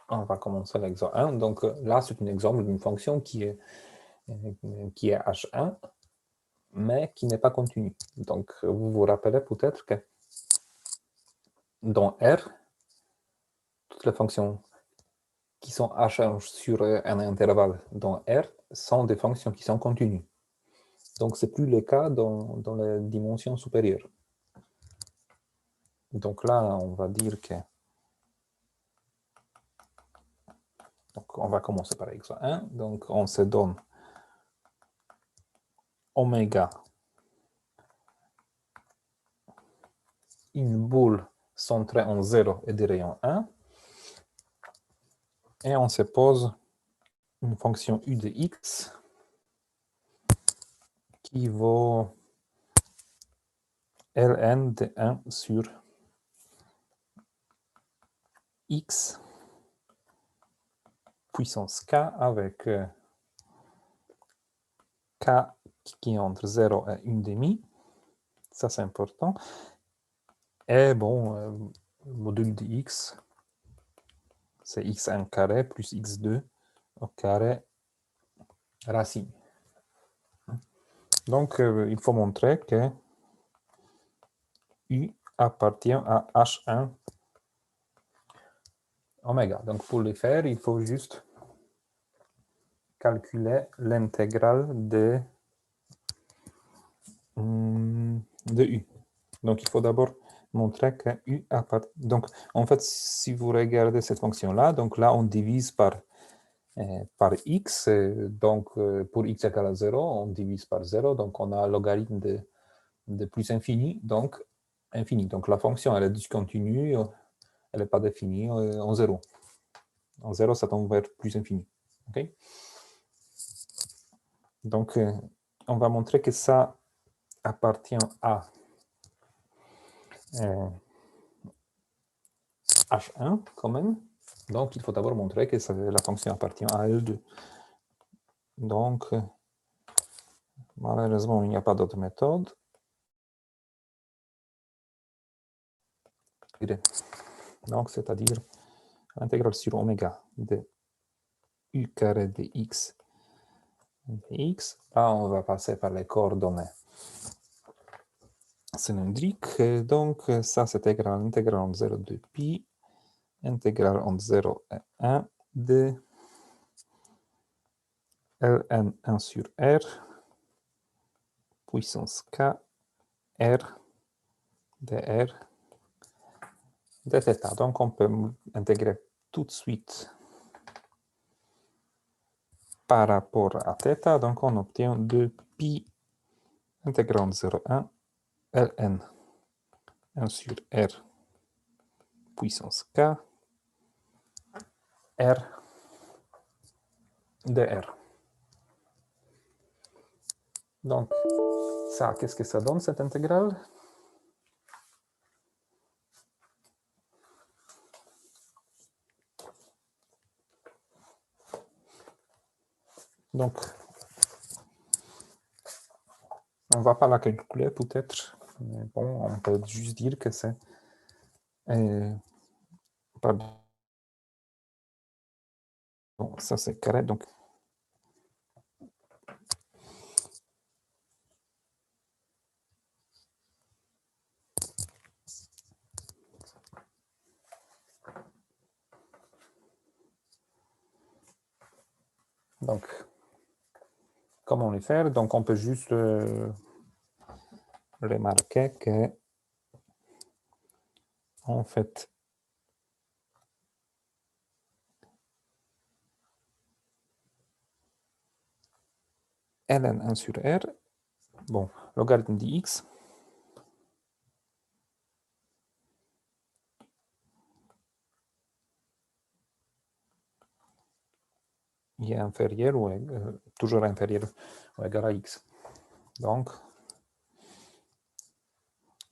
A: on va commencer l'exemple 1. Donc, là, c'est un exemple d'une fonction qui est H1, mais qui n'est pas continue. Donc, vous vous rappelez peut-être que dans R, toutes les fonctions qui sont H1 sur un intervalle dans R sont des fonctions qui sont continues. Donc, ce n'est plus le cas dans les dimensions supérieures. Donc là, on va dire que... Donc, on va commencer par exemple 1. Donc, on se donne oméga, une boule centrée en 0 et de rayon 1. Et on se pose une fonction u de x qui vaut ln de 1 sur x puissance k avec k qui est entre 0 et 1 demi. Ça, c'est important. Et bon, le module de x, c'est x1 carré plus x2 au carré racine. Donc, il faut montrer que U appartient à H1 oméga. Donc, pour le faire, il faut juste calculer l'intégrale de U. Donc, il faut d'abord montrer que U appartient... Donc, en fait, si vous regardez cette fonction-là, donc là, on divise par x. Donc, pour x égale à 0, on divise par 0. Donc, on a un logarithme de plus infini, donc infini. Donc, la fonction, elle est discontinue, elle n'est pas définie en 0. En 0, ça tombe vers plus infini. Okay? Donc, on va montrer que ça appartient à H1 quand même. Donc, il faut d'abord montrer que la fonction appartient à L2. Donc, Malheureusement, il n'y a pas d'autre méthode. Donc, c'est-à-dire l'intégrale sur oméga de u carré de x dx. Là, on va passer par les coordonnées cylindriques. Donc, ça, c'est égal à l'intégrale entre 0 de pi, intégrale entre 0 et 1 de ln 1 sur r, puissance k, r, dr, dθ. Donc, on peut intégrer tout de suite par rapport à θ. Donc, on obtient 2 pi intégrale 0,1 ln 1 sur r puissance k r dr. Donc, ça, qu'est-ce que ça donne, cette intégrale? Donc, on ne va pas la calculer peut-être, mais bon, on peut juste dire que c'est... pardon. Bon, ça c'est carré, donc... Donc, comment le faire? Donc, on peut juste remarquer que, en fait, ln 1 sur r, bon, logarithme de x, il est inférieur ou toujours inférieur ou égal à x. Donc,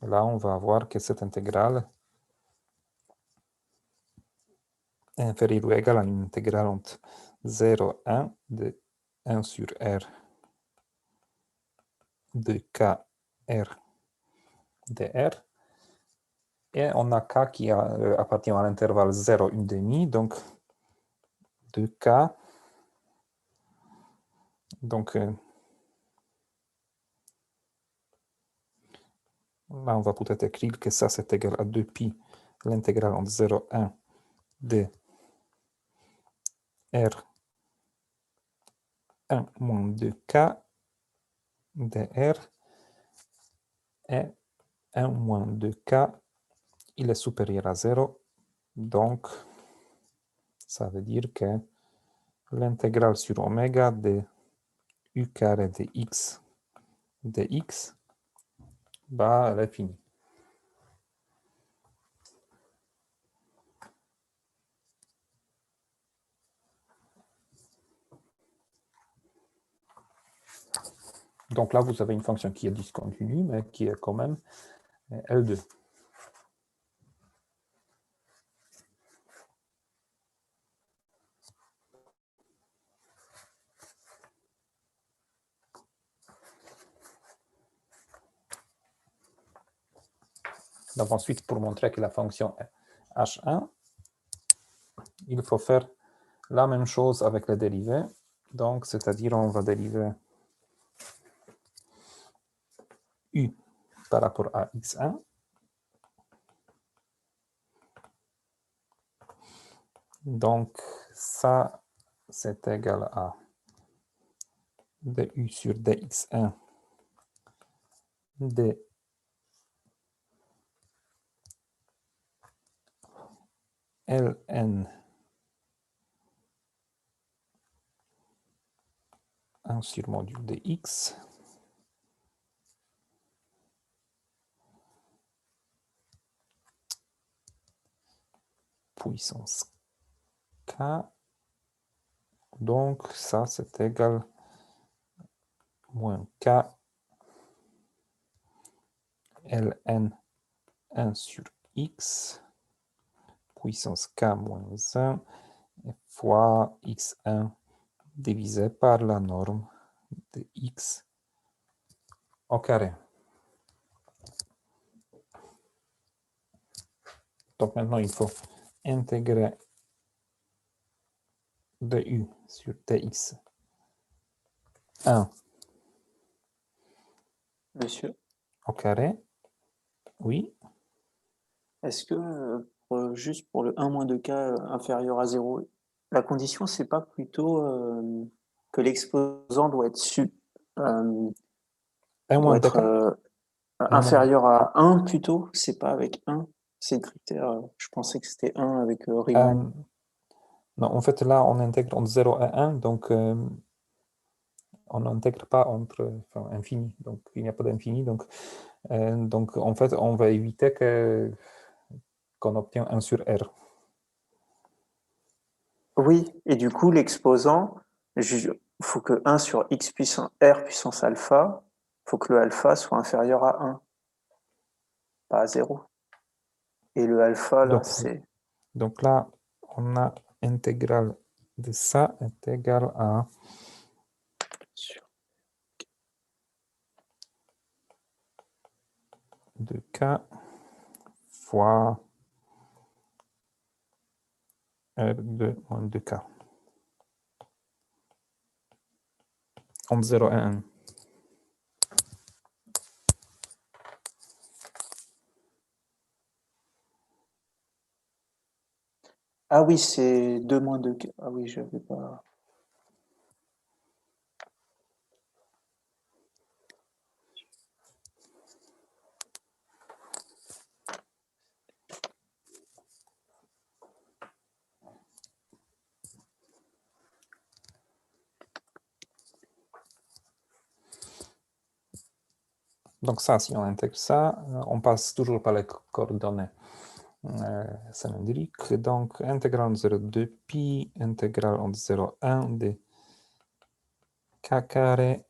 A: là, on va voir que cette intégrale est inférieure ou égale à une intégrale entre 0 et 1 de 1 sur r de k r dr. Et on a k qui appartient à l'intervalle 0, 1,5, donc de k. Donc, là, on va peut-être écrire que ça, c'est égal à 2pi, l'intégrale entre 0 et 1 de r 1 moins 2k dr et 1 moins 2k, il est supérieur à 0. Donc, ça veut dire que l'intégrale sur oméga de u carré de x dx, bah, elle est finie. Donc là, vous avez une fonction qui est discontinue, mais qui est quand même L2. Donc ensuite, pour montrer que la fonction est h1, il faut faire la même chose avec les dérivés. Donc, c'est-à-dire, on va dériver u par rapport à x1. Donc, ça, c'est égal à du sur dx1 de ln 1 sur module de x puissance k. Donc, ça, c'est égal moins k ln 1 sur x puissance k moins 1 fois x1 divisé par la norme de x au carré. Donc maintenant, il faut intégrer de u sur tx 1
B: Monsieur,
A: au carré. Oui.
B: est-ce que, juste pour le 1 moins 2k inférieur à 0, la condition, c'est pas plutôt que l'exposant doit être,
A: 1 moins
B: doit être
A: 2k.
B: inférieur à 1 plutôt? C'est pas avec 1? C'est le critère, je pensais que c'était 1 avec Riemann.
A: Non, en fait, là, on intègre entre 0 et 1, donc on n'intègre pas entre infini. Donc, il n'y a pas d'infini. Donc, en fait, on va éviter qu'on obtienne 1 sur R.
B: Oui, et du coup, l'exposant, il faut que 1 sur x puissance R puissance alpha, il faut que le alpha soit inférieur à 1, pas à 0. Et le alpha, là, c'est...
A: Donc là, on a intégrale de ça est égal à 2k fois R2 moins 2k. Entre 0 et 1.
B: Ah oui, c'est 2 moins 2k. Ah oui, je n'avais pas...
A: Donc ça, si on intègre ça, on passe toujours par les coordonnées cylindriques. Donc intégrale entre 0,2 pi, intégrale entre 0,1 de k carré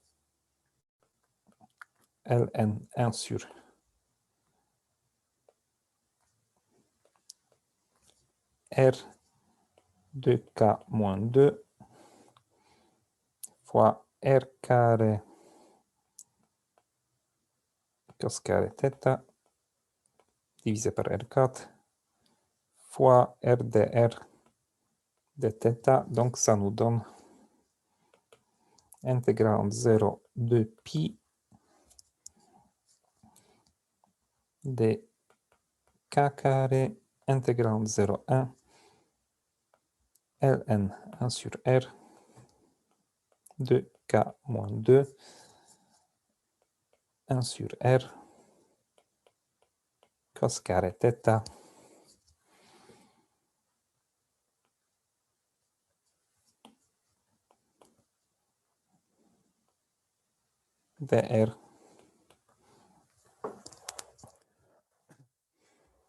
A: ln 1 sur r 2k moins 2 fois r carré cos carré θ divisé par R4 fois R dr de θ. Donc ça nous donne intégrale entre 0, 2 pi de k carré intégrale entre 0, 1 ln 1 sur R 2k moins 2 1 sur R cos carré θ dr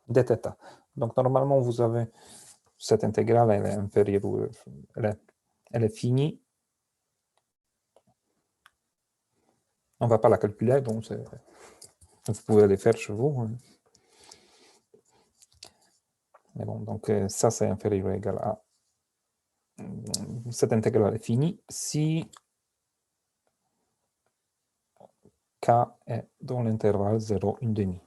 A: dθ. Donc normalement, vous avez cette intégrale, elle est inférieure, elle est finie. On ne va pas la calculer, donc vous pouvez les faire chez vous. Mais bon, donc ça, c'est inférieur ou égal à... Cette intégrale est finie si k est dans l'intervalle 0, 1 demi.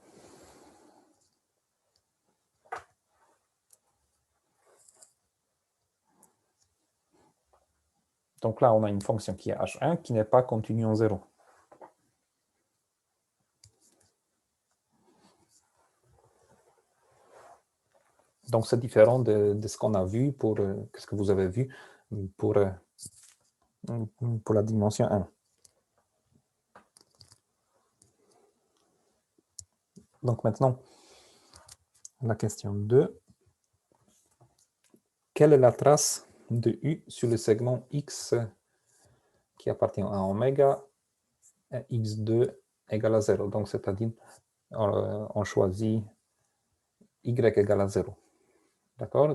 A: Donc là, on a une fonction qui est h1 qui n'est pas continue en 0. Donc c'est différent de ce qu'on a vu pour ce que vous avez vu pour la dimension 1. Donc maintenant, la question 2. Quelle est la trace de U sur le segment X qui appartient à oméga et X2 égale à 0? Donc c'est-à-dire, on choisit Y égale à 0. D'accord?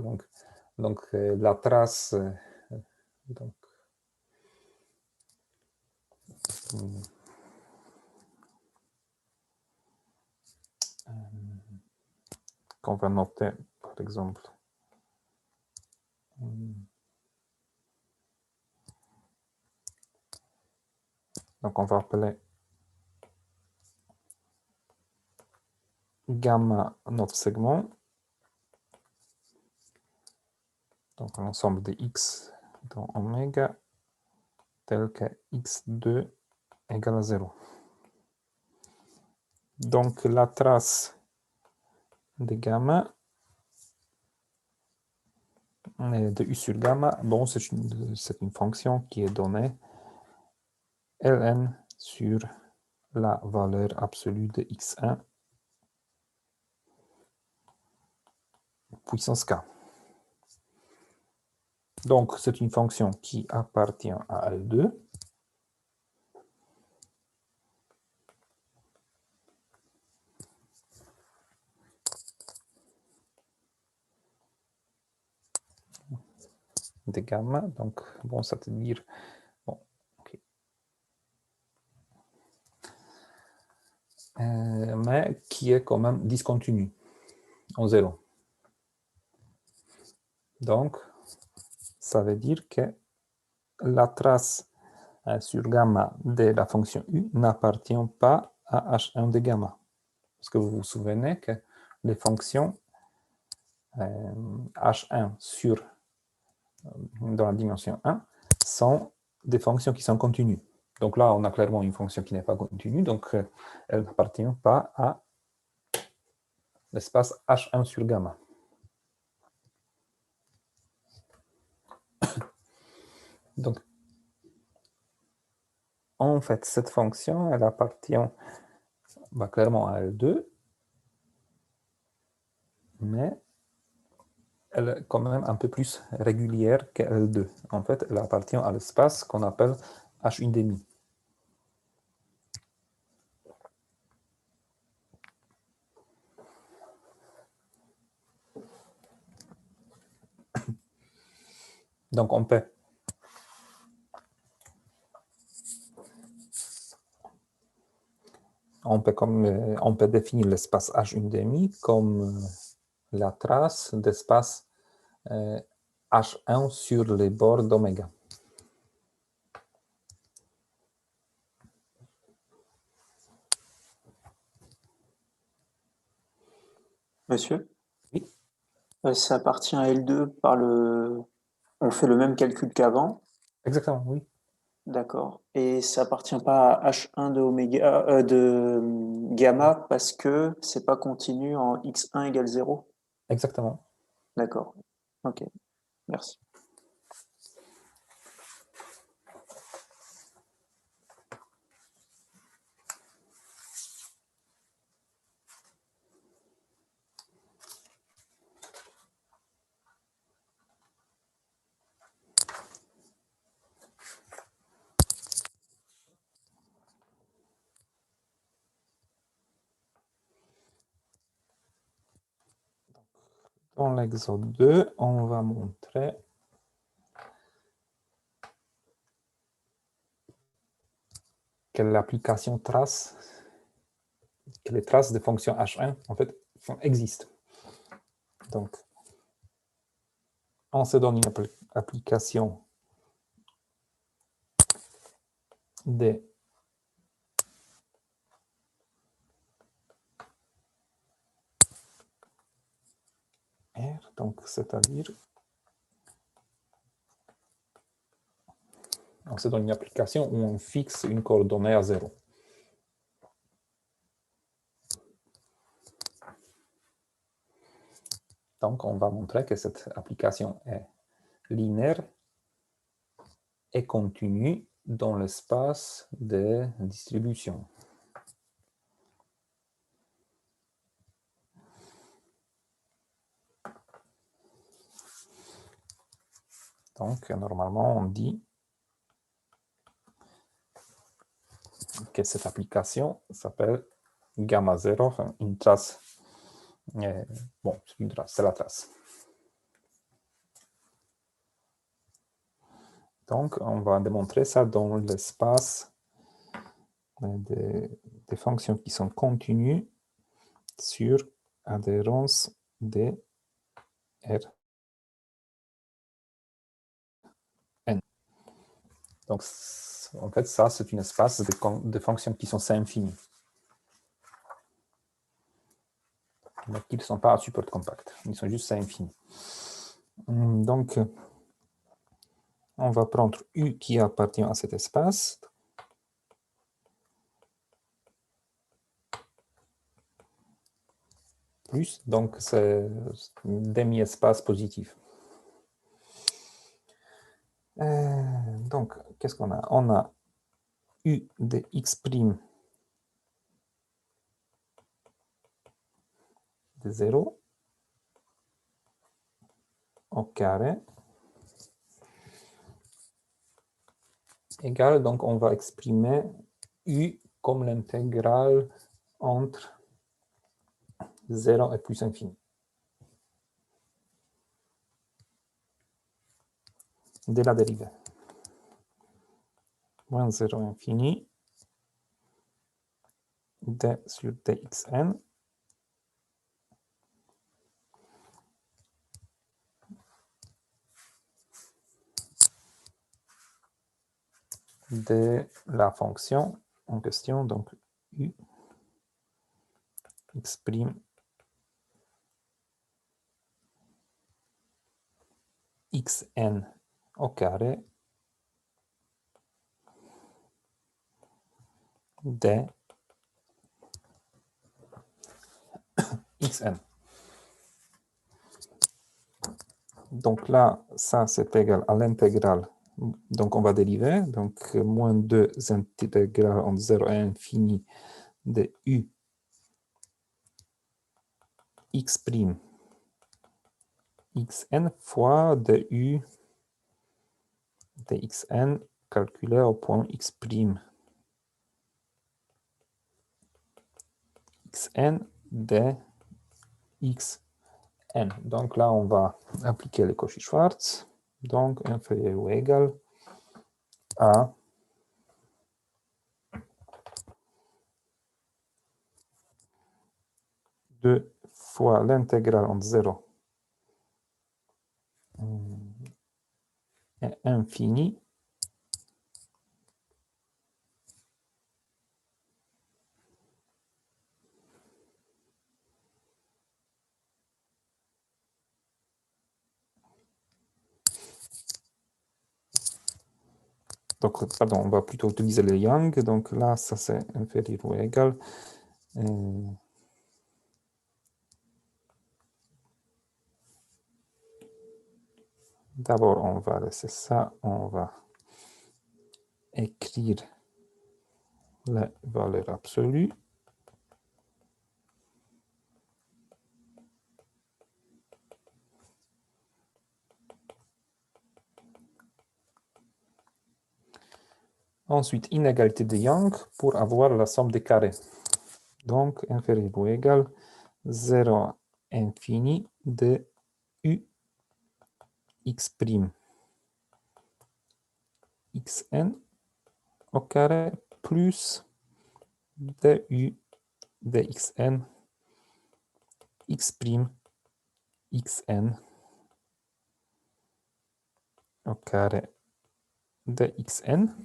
A: Donc la trace... donc, qu'on va noter, par exemple. Donc on va appeler gamma notre segment. Donc l'ensemble des x dans oméga tel que x2 égale à 0. Donc la trace de gamma de u sur gamma, bon, c'est une fonction qui est donnée ln sur la valeur absolue de x1 puissance k. Donc c'est une fonction qui appartient à L2. De gamma, donc bon, ça veut dire bon, ok. Mais qui est quand même discontinu en 0. Donc ça veut dire que la trace sur gamma de la fonction u n'appartient pas à h1 de gamma. Parce que vous vous souvenez que les fonctions h1 sur dans la dimension 1 sont des fonctions qui sont continues. Donc là, on a clairement une fonction qui n'est pas continue, donc elle n'appartient pas à l'espace h1 sur gamma. Donc, en fait, cette fonction, elle appartient clairement à L2, mais elle est quand même un peu plus régulière que L2. En fait, elle appartient à l'espace qu'on appelle H1 demi. Donc on peut définir l'espace H1 demi comme la trace d'espace H1 sur les bords d'oméga.
B: Monsieur?
A: Oui.
B: Ça appartient à L2 par le... On fait le même calcul qu'avant.
A: Exactement, oui.
B: D'accord. Et ça appartient pas à H1 de oméga de gamma parce que c'est pas continu en x1 égale 0.
A: Exactement.
B: D'accord. Ok. Merci.
A: Dans l'exemple 2, on va montrer que l'application trace, que les traces de fonctions H1 en fait existent. Donc, on se donne une application de R, donc c'est-à-dire on se donne une application où on fixe une coordonnée à 0. Donc, on va montrer que cette application est linéaire et continue dans l'espace de distribution. Donc, normalement, on dit que cette application s'appelle gamma 0, enfin, une trace. Bon, c'est une trace, c'est la trace. Donc, on va démontrer ça dans l'espace des fonctions qui sont continues sur adhérence de R. N. Donc, en fait, ça, c'est un espace de fonctions qui sont C infini. mais qui ne sont pas à support compact. Ils sont juste à infini. Donc, on va prendre U qui appartient à cet espace. Plus, donc c'est un demi-espace positif. Donc, qu'est-ce qu'on a? On a U de x' de 0 au carré égale, donc on va exprimer U comme l'intégrale entre 0 et plus infini. De la dérivée. Moins 0 infini d sur dxn de la fonction en question, donc U exprime xn au carré de xn. Donc là, ça c'est égal à l'intégrale. Donc on va dériver. Donc moins 2 intégrales entre 0 et infini de U x' xn fois de U de xn calculé au point x'. xn de xn. Donc là, on va appliquer le Cauchy-Schwarz. Donc inférieur ou égal à deux fois l'intégrale entre 0 et infini donc, pardon, on va plutôt utiliser le Yang. Donc là, ça c'est inférieur ou égal. D'abord, on va laisser ça. On va écrire la valeur absolue. Ensuite, inégalité de Young pour avoir la somme des carrés. Donc, inférieur ou égal 0 infini de U x' xn au carré plus du de xn x' xn au carré de xn.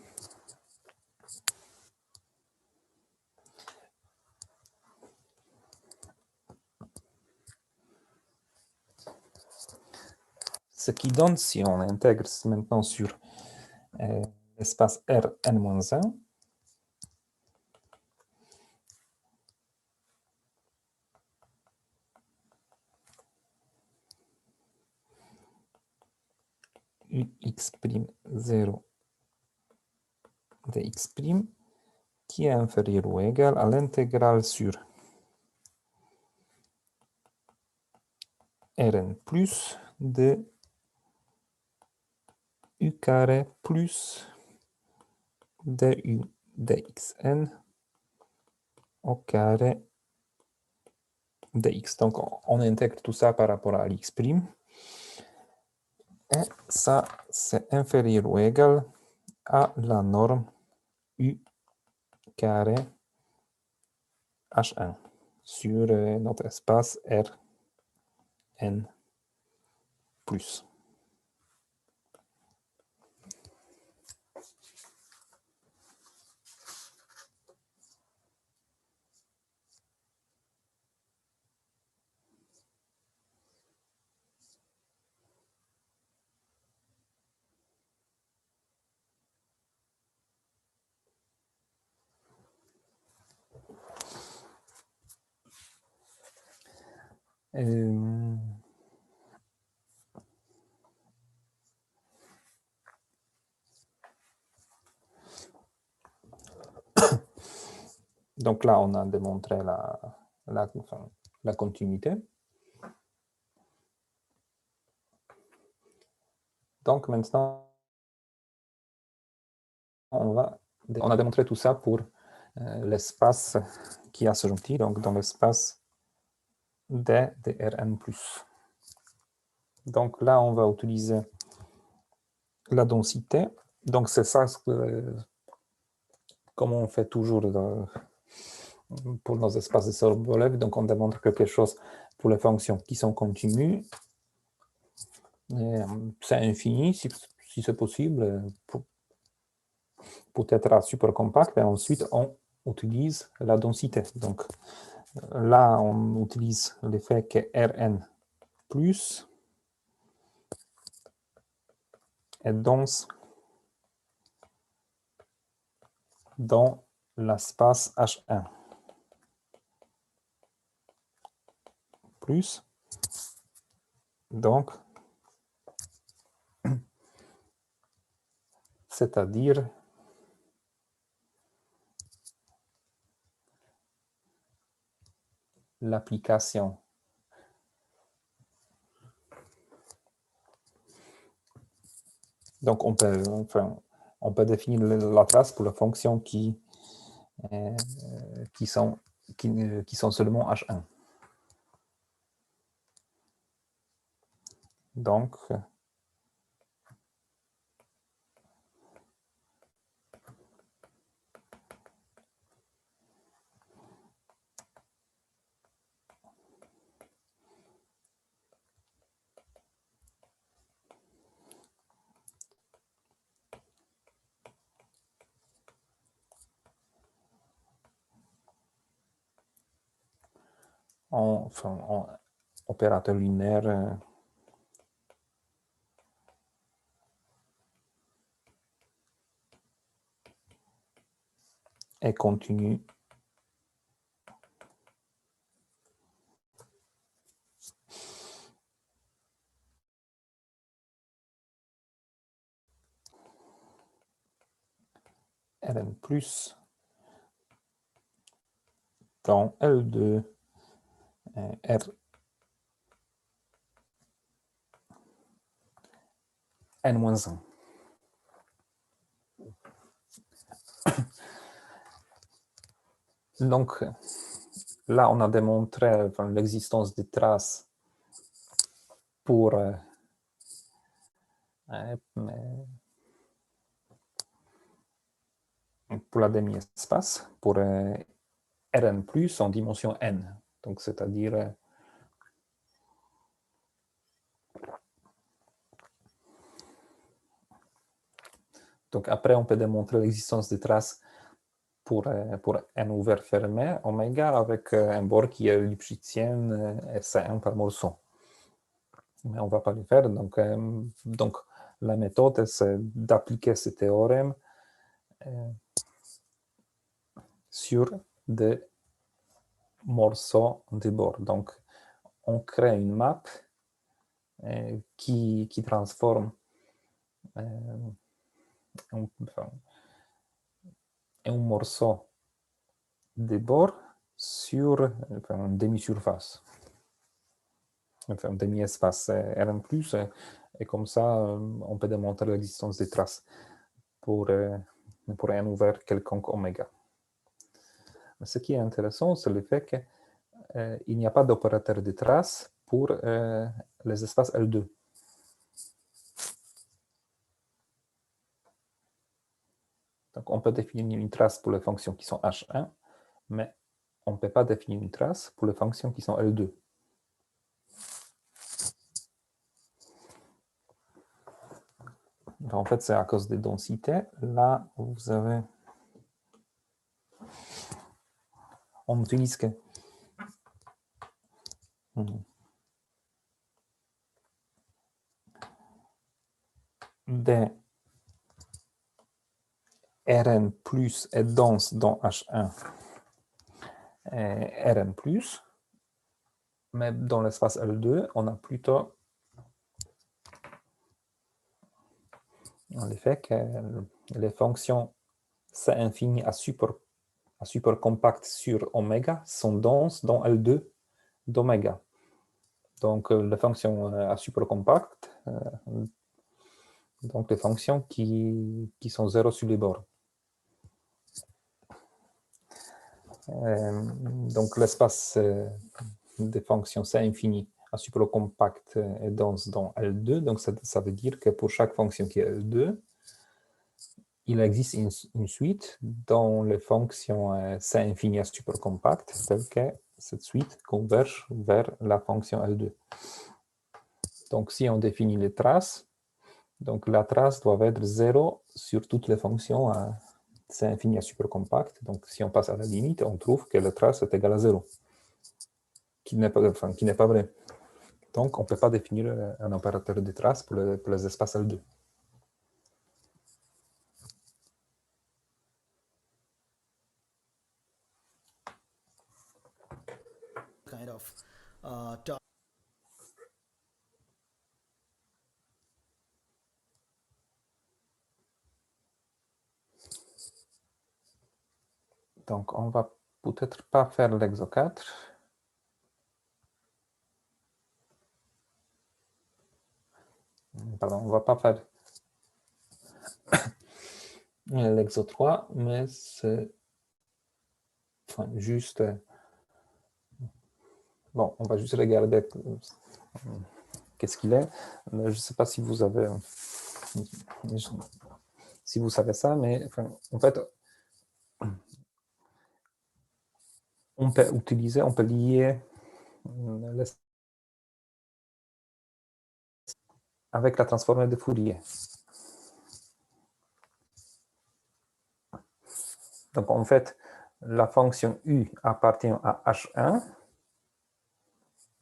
A: Ce qui donne, si on intègre maintenant sur l'espace Rn-1, Ux'0 de x' qui est inférieur ou égal à l'intégrale sur Rn plus de U carré plus du dxn au carré dx. Donc, on intègre tout ça par rapport à l'x'. Et ça, c'est inférieur ou égal à la norme U carré H1 sur notre espace Rn plus. Euh, Donc là, on a démontré la continuité. Donc maintenant, on a démontré tout ça pour l'espace qui a assujetti, donc dans l'espace D de Rn+. Donc là, on va utiliser la densité. Donc c'est ça, comme on fait toujours pour nos espaces de Sobolev. Donc on démontre quelque chose pour les fonctions qui sont continues. C'est infini, si c'est possible, peut-être super compact, et ensuite on utilise la densité. Donc là, on utilise l'effet que Rn plus est dense dans l'espace H1 plus, donc, c'est-à-dire l'application donc on peut définir la trace pour les fonctions qui sont seulement H1. Donc, en opérateur linéaire est continu Rn plus dans L2 R n-1. Donc, là, on a démontré l'existence des traces pour la demi-espace, pour Rn plus en dimension n. Donc, c'est-à-dire donc après, on peut démontrer l'existence des traces pour n ouvert fermé, oméga, avec un bord qui est Lipschitzienne SC1 par morceau. Mais on ne va pas le faire. Donc la méthode, c'est d'appliquer ce théorème sur des morceaux de bord. Donc, on crée une map qui transforme un morceau de bord sur une demi-surface. Enfin, un demi-espace Rn+, et comme ça, on peut démontrer l'existence des traces pour n ouvert quelconque oméga. Ce qui est intéressant, c'est le fait qu'il n'y a pas d'opérateur de traces pour les espaces L2. Donc, on peut définir une trace pour les fonctions qui sont H1, mais on ne peut pas définir une trace pour les fonctions qui sont L2. En fait, c'est à cause des densités. Là, vous avez... On utilise que... des Rn plus est dense dans H1 Rn plus. Mais dans l'espace L2, on a plutôt l'effet que les fonctions C infini à support compact sur oméga sont denses dans L2 d'oméga. Donc, les fonctions à support compact, donc les fonctions qui sont 0 sur les bords. Donc, l'espace des fonctions C infini à support compact est dense dans L2. Donc, ça veut dire que pour chaque fonction qui est L2, il existe une suite dont les fonctions C infini à support compact, telle que cette suite converge vers la fonction L2. Donc, si on définit les traces, donc la trace doit être 0 sur toutes les fonctions C infini à support compact. Donc, si on passe à la limite, on trouve que la trace est égale à 0, qui n'est pas vrai. Donc, on ne peut pas définir un opérateur de trace pour les espaces L2.
E: Kind of
A: Donc, on va peut-être pas faire l'exo 4. Pardon, on va pas faire l'exo 3, mais c'est juste... Bon, on va juste regarder qu'est-ce qu'il est. Je ne sais pas si vous avez... Si vous savez ça, mais en fait, on peut lier avec la transformée de Fourier. Donc, en fait, la fonction U appartient à H1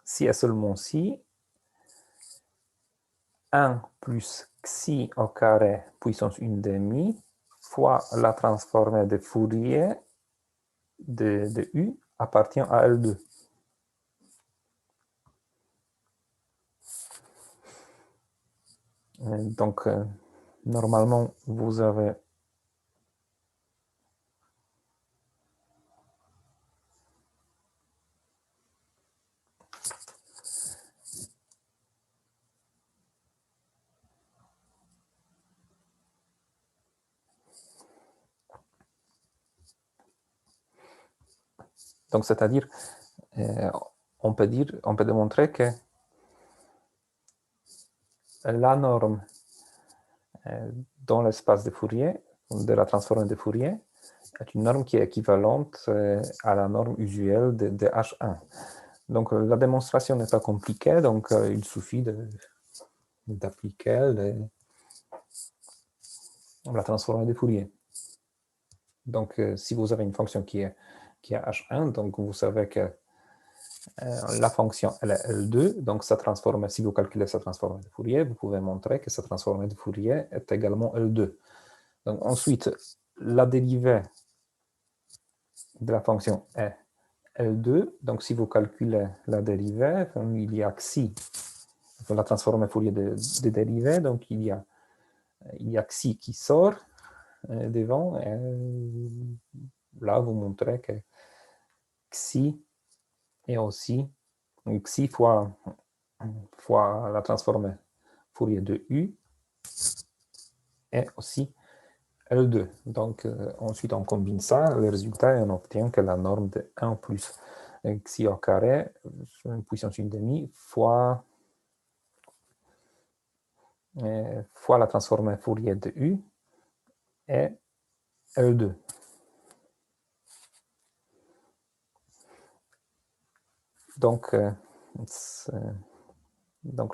A: si et seulement si 1 plus xi au carré puissance 1/2 fois la transformée de Fourier de U appartient à L2. Donc, normalement, vous avez donc, c'est-à-dire, on peut démontrer que la norme dans l'espace de Fourier, de la transformée de Fourier, est une norme qui est équivalente à la norme usuelle de H1. Donc, la démonstration n'est pas compliquée, donc il suffit d'appliquer la transformée de Fourier. Donc, si vous avez une fonction qui est H1, donc vous savez que la fonction elle est L2, donc si vous calculez sa transformée de Fourier, vous pouvez montrer que sa transformée de Fourier est également L2. Donc ensuite, la dérivée de la fonction est L2, donc si vous calculez la dérivée, il y a xi, la transformée Fourier de dérivée, donc il y a xi qui sort devant, et là vous montrez que xi est aussi xi fois la transformée Fourier de U est aussi L2. Donc, ensuite, on combine ça, le résultat, et on obtient que la norme de 1 plus xi au carré, puissance 1/2, fois la transformée Fourier de U est L2. Donc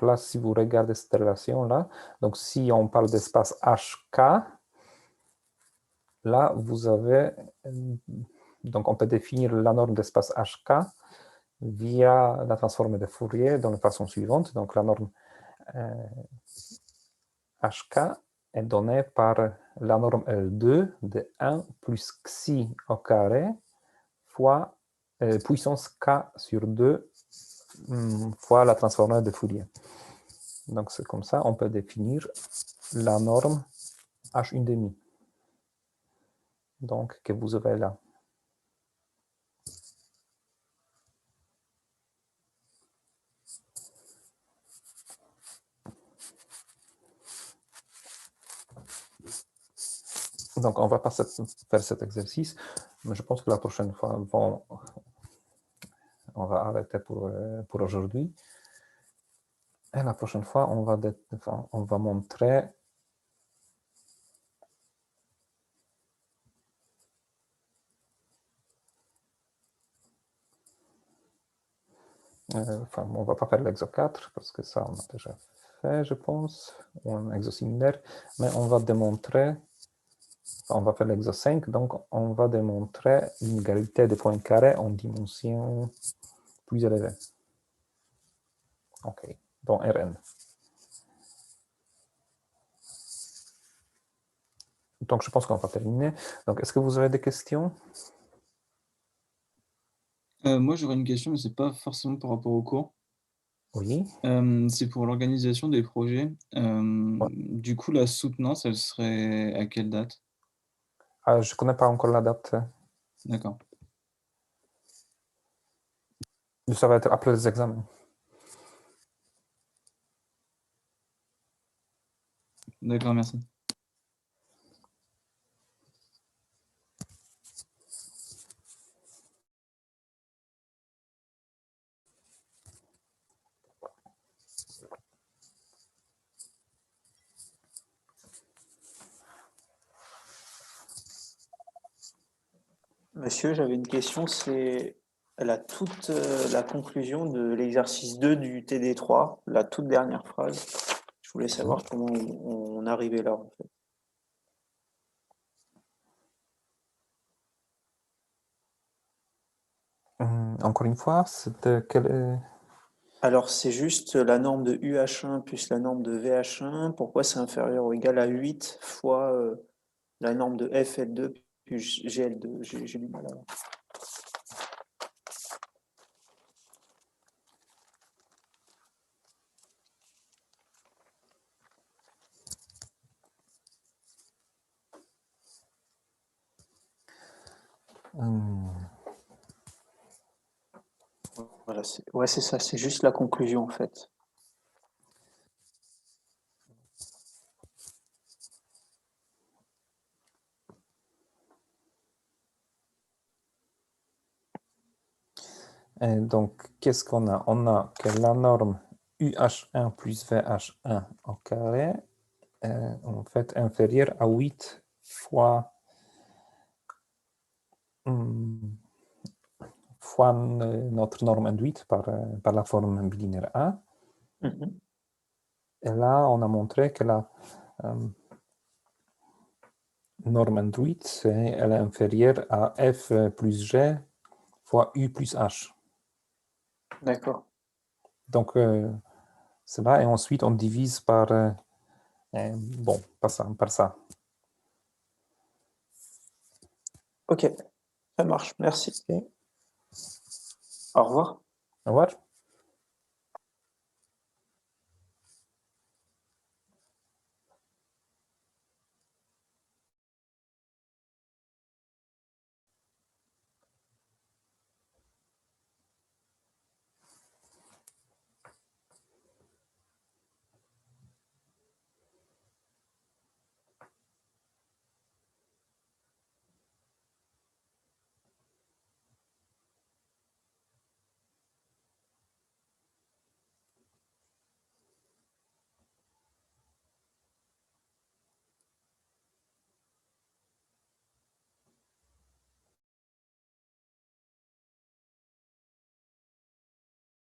A: là, si vous regardez cette relation-là, donc si on parle d'espace HK, là, vous avez... Donc, on peut définir la norme d'espace HK via la transformée de Fourier de la façon suivante. Donc, la norme HK est donnée par la norme L2 de 1 plus xi au carré fois puissance k sur 2 fois la transformée de Fourier. Donc, c'est comme ça, on peut définir la norme H1,5. Donc, que vous avez là. Donc, on va pas faire cet exercice, mais je pense que la prochaine fois, on va arrêter pour aujourd'hui. Et la prochaine fois, on va montrer on ne va pas faire l'exo 4 parce que ça, on a déjà fait, je pense, ou un exo similaire, mais on va démontrer, on va faire l'exo 5, donc on va démontrer l'inégalité des points carrés en dimension plus élevée. OK, dans Rn. Donc, je pense qu'on va terminer. Donc, est-ce que vous avez des questions?
D: Moi, j'aurais une question, mais c'est pas forcément par rapport au cours.
A: Oui.
D: C'est pour l'organisation des projets.
A: Ouais.
D: Du coup, la soutenance, elle serait à quelle date?
A: Ah, je ne connais pas encore la date.
D: D'accord.
A: Ça va être après les examens.
D: D'accord, merci.
B: Monsieur, j'avais une question, c'est toute la conclusion de l'exercice 2 du TD3, la toute dernière phrase. Je voulais savoir comment on arrivait là, en fait.
A: Encore une fois, c'était quel...
B: Alors, c'est juste la norme de UH1 plus la norme de VH1. Pourquoi c'est inférieur ou égal à 8 fois la norme de FL2 plus GL2? J'ai du mal à... Voilà, ouais, c'est ça, c'est juste la conclusion, en fait.
A: Et donc, qu'est-ce qu'on a? On a que la norme UH1 plus VH1 au carré est en fait inférieure à 8 fois, fois notre norme induite par la forme bilinéaire A.
B: Mhm.
A: Et là, on a montré que la norme induite elle est inférieure à F plus G fois U plus H.
B: D'accord.
A: Donc, c'est là, et ensuite on divise par, bon, par ça.
B: Ok, ça marche, merci.
A: Ok.
B: Au revoir.
A: Au revoir.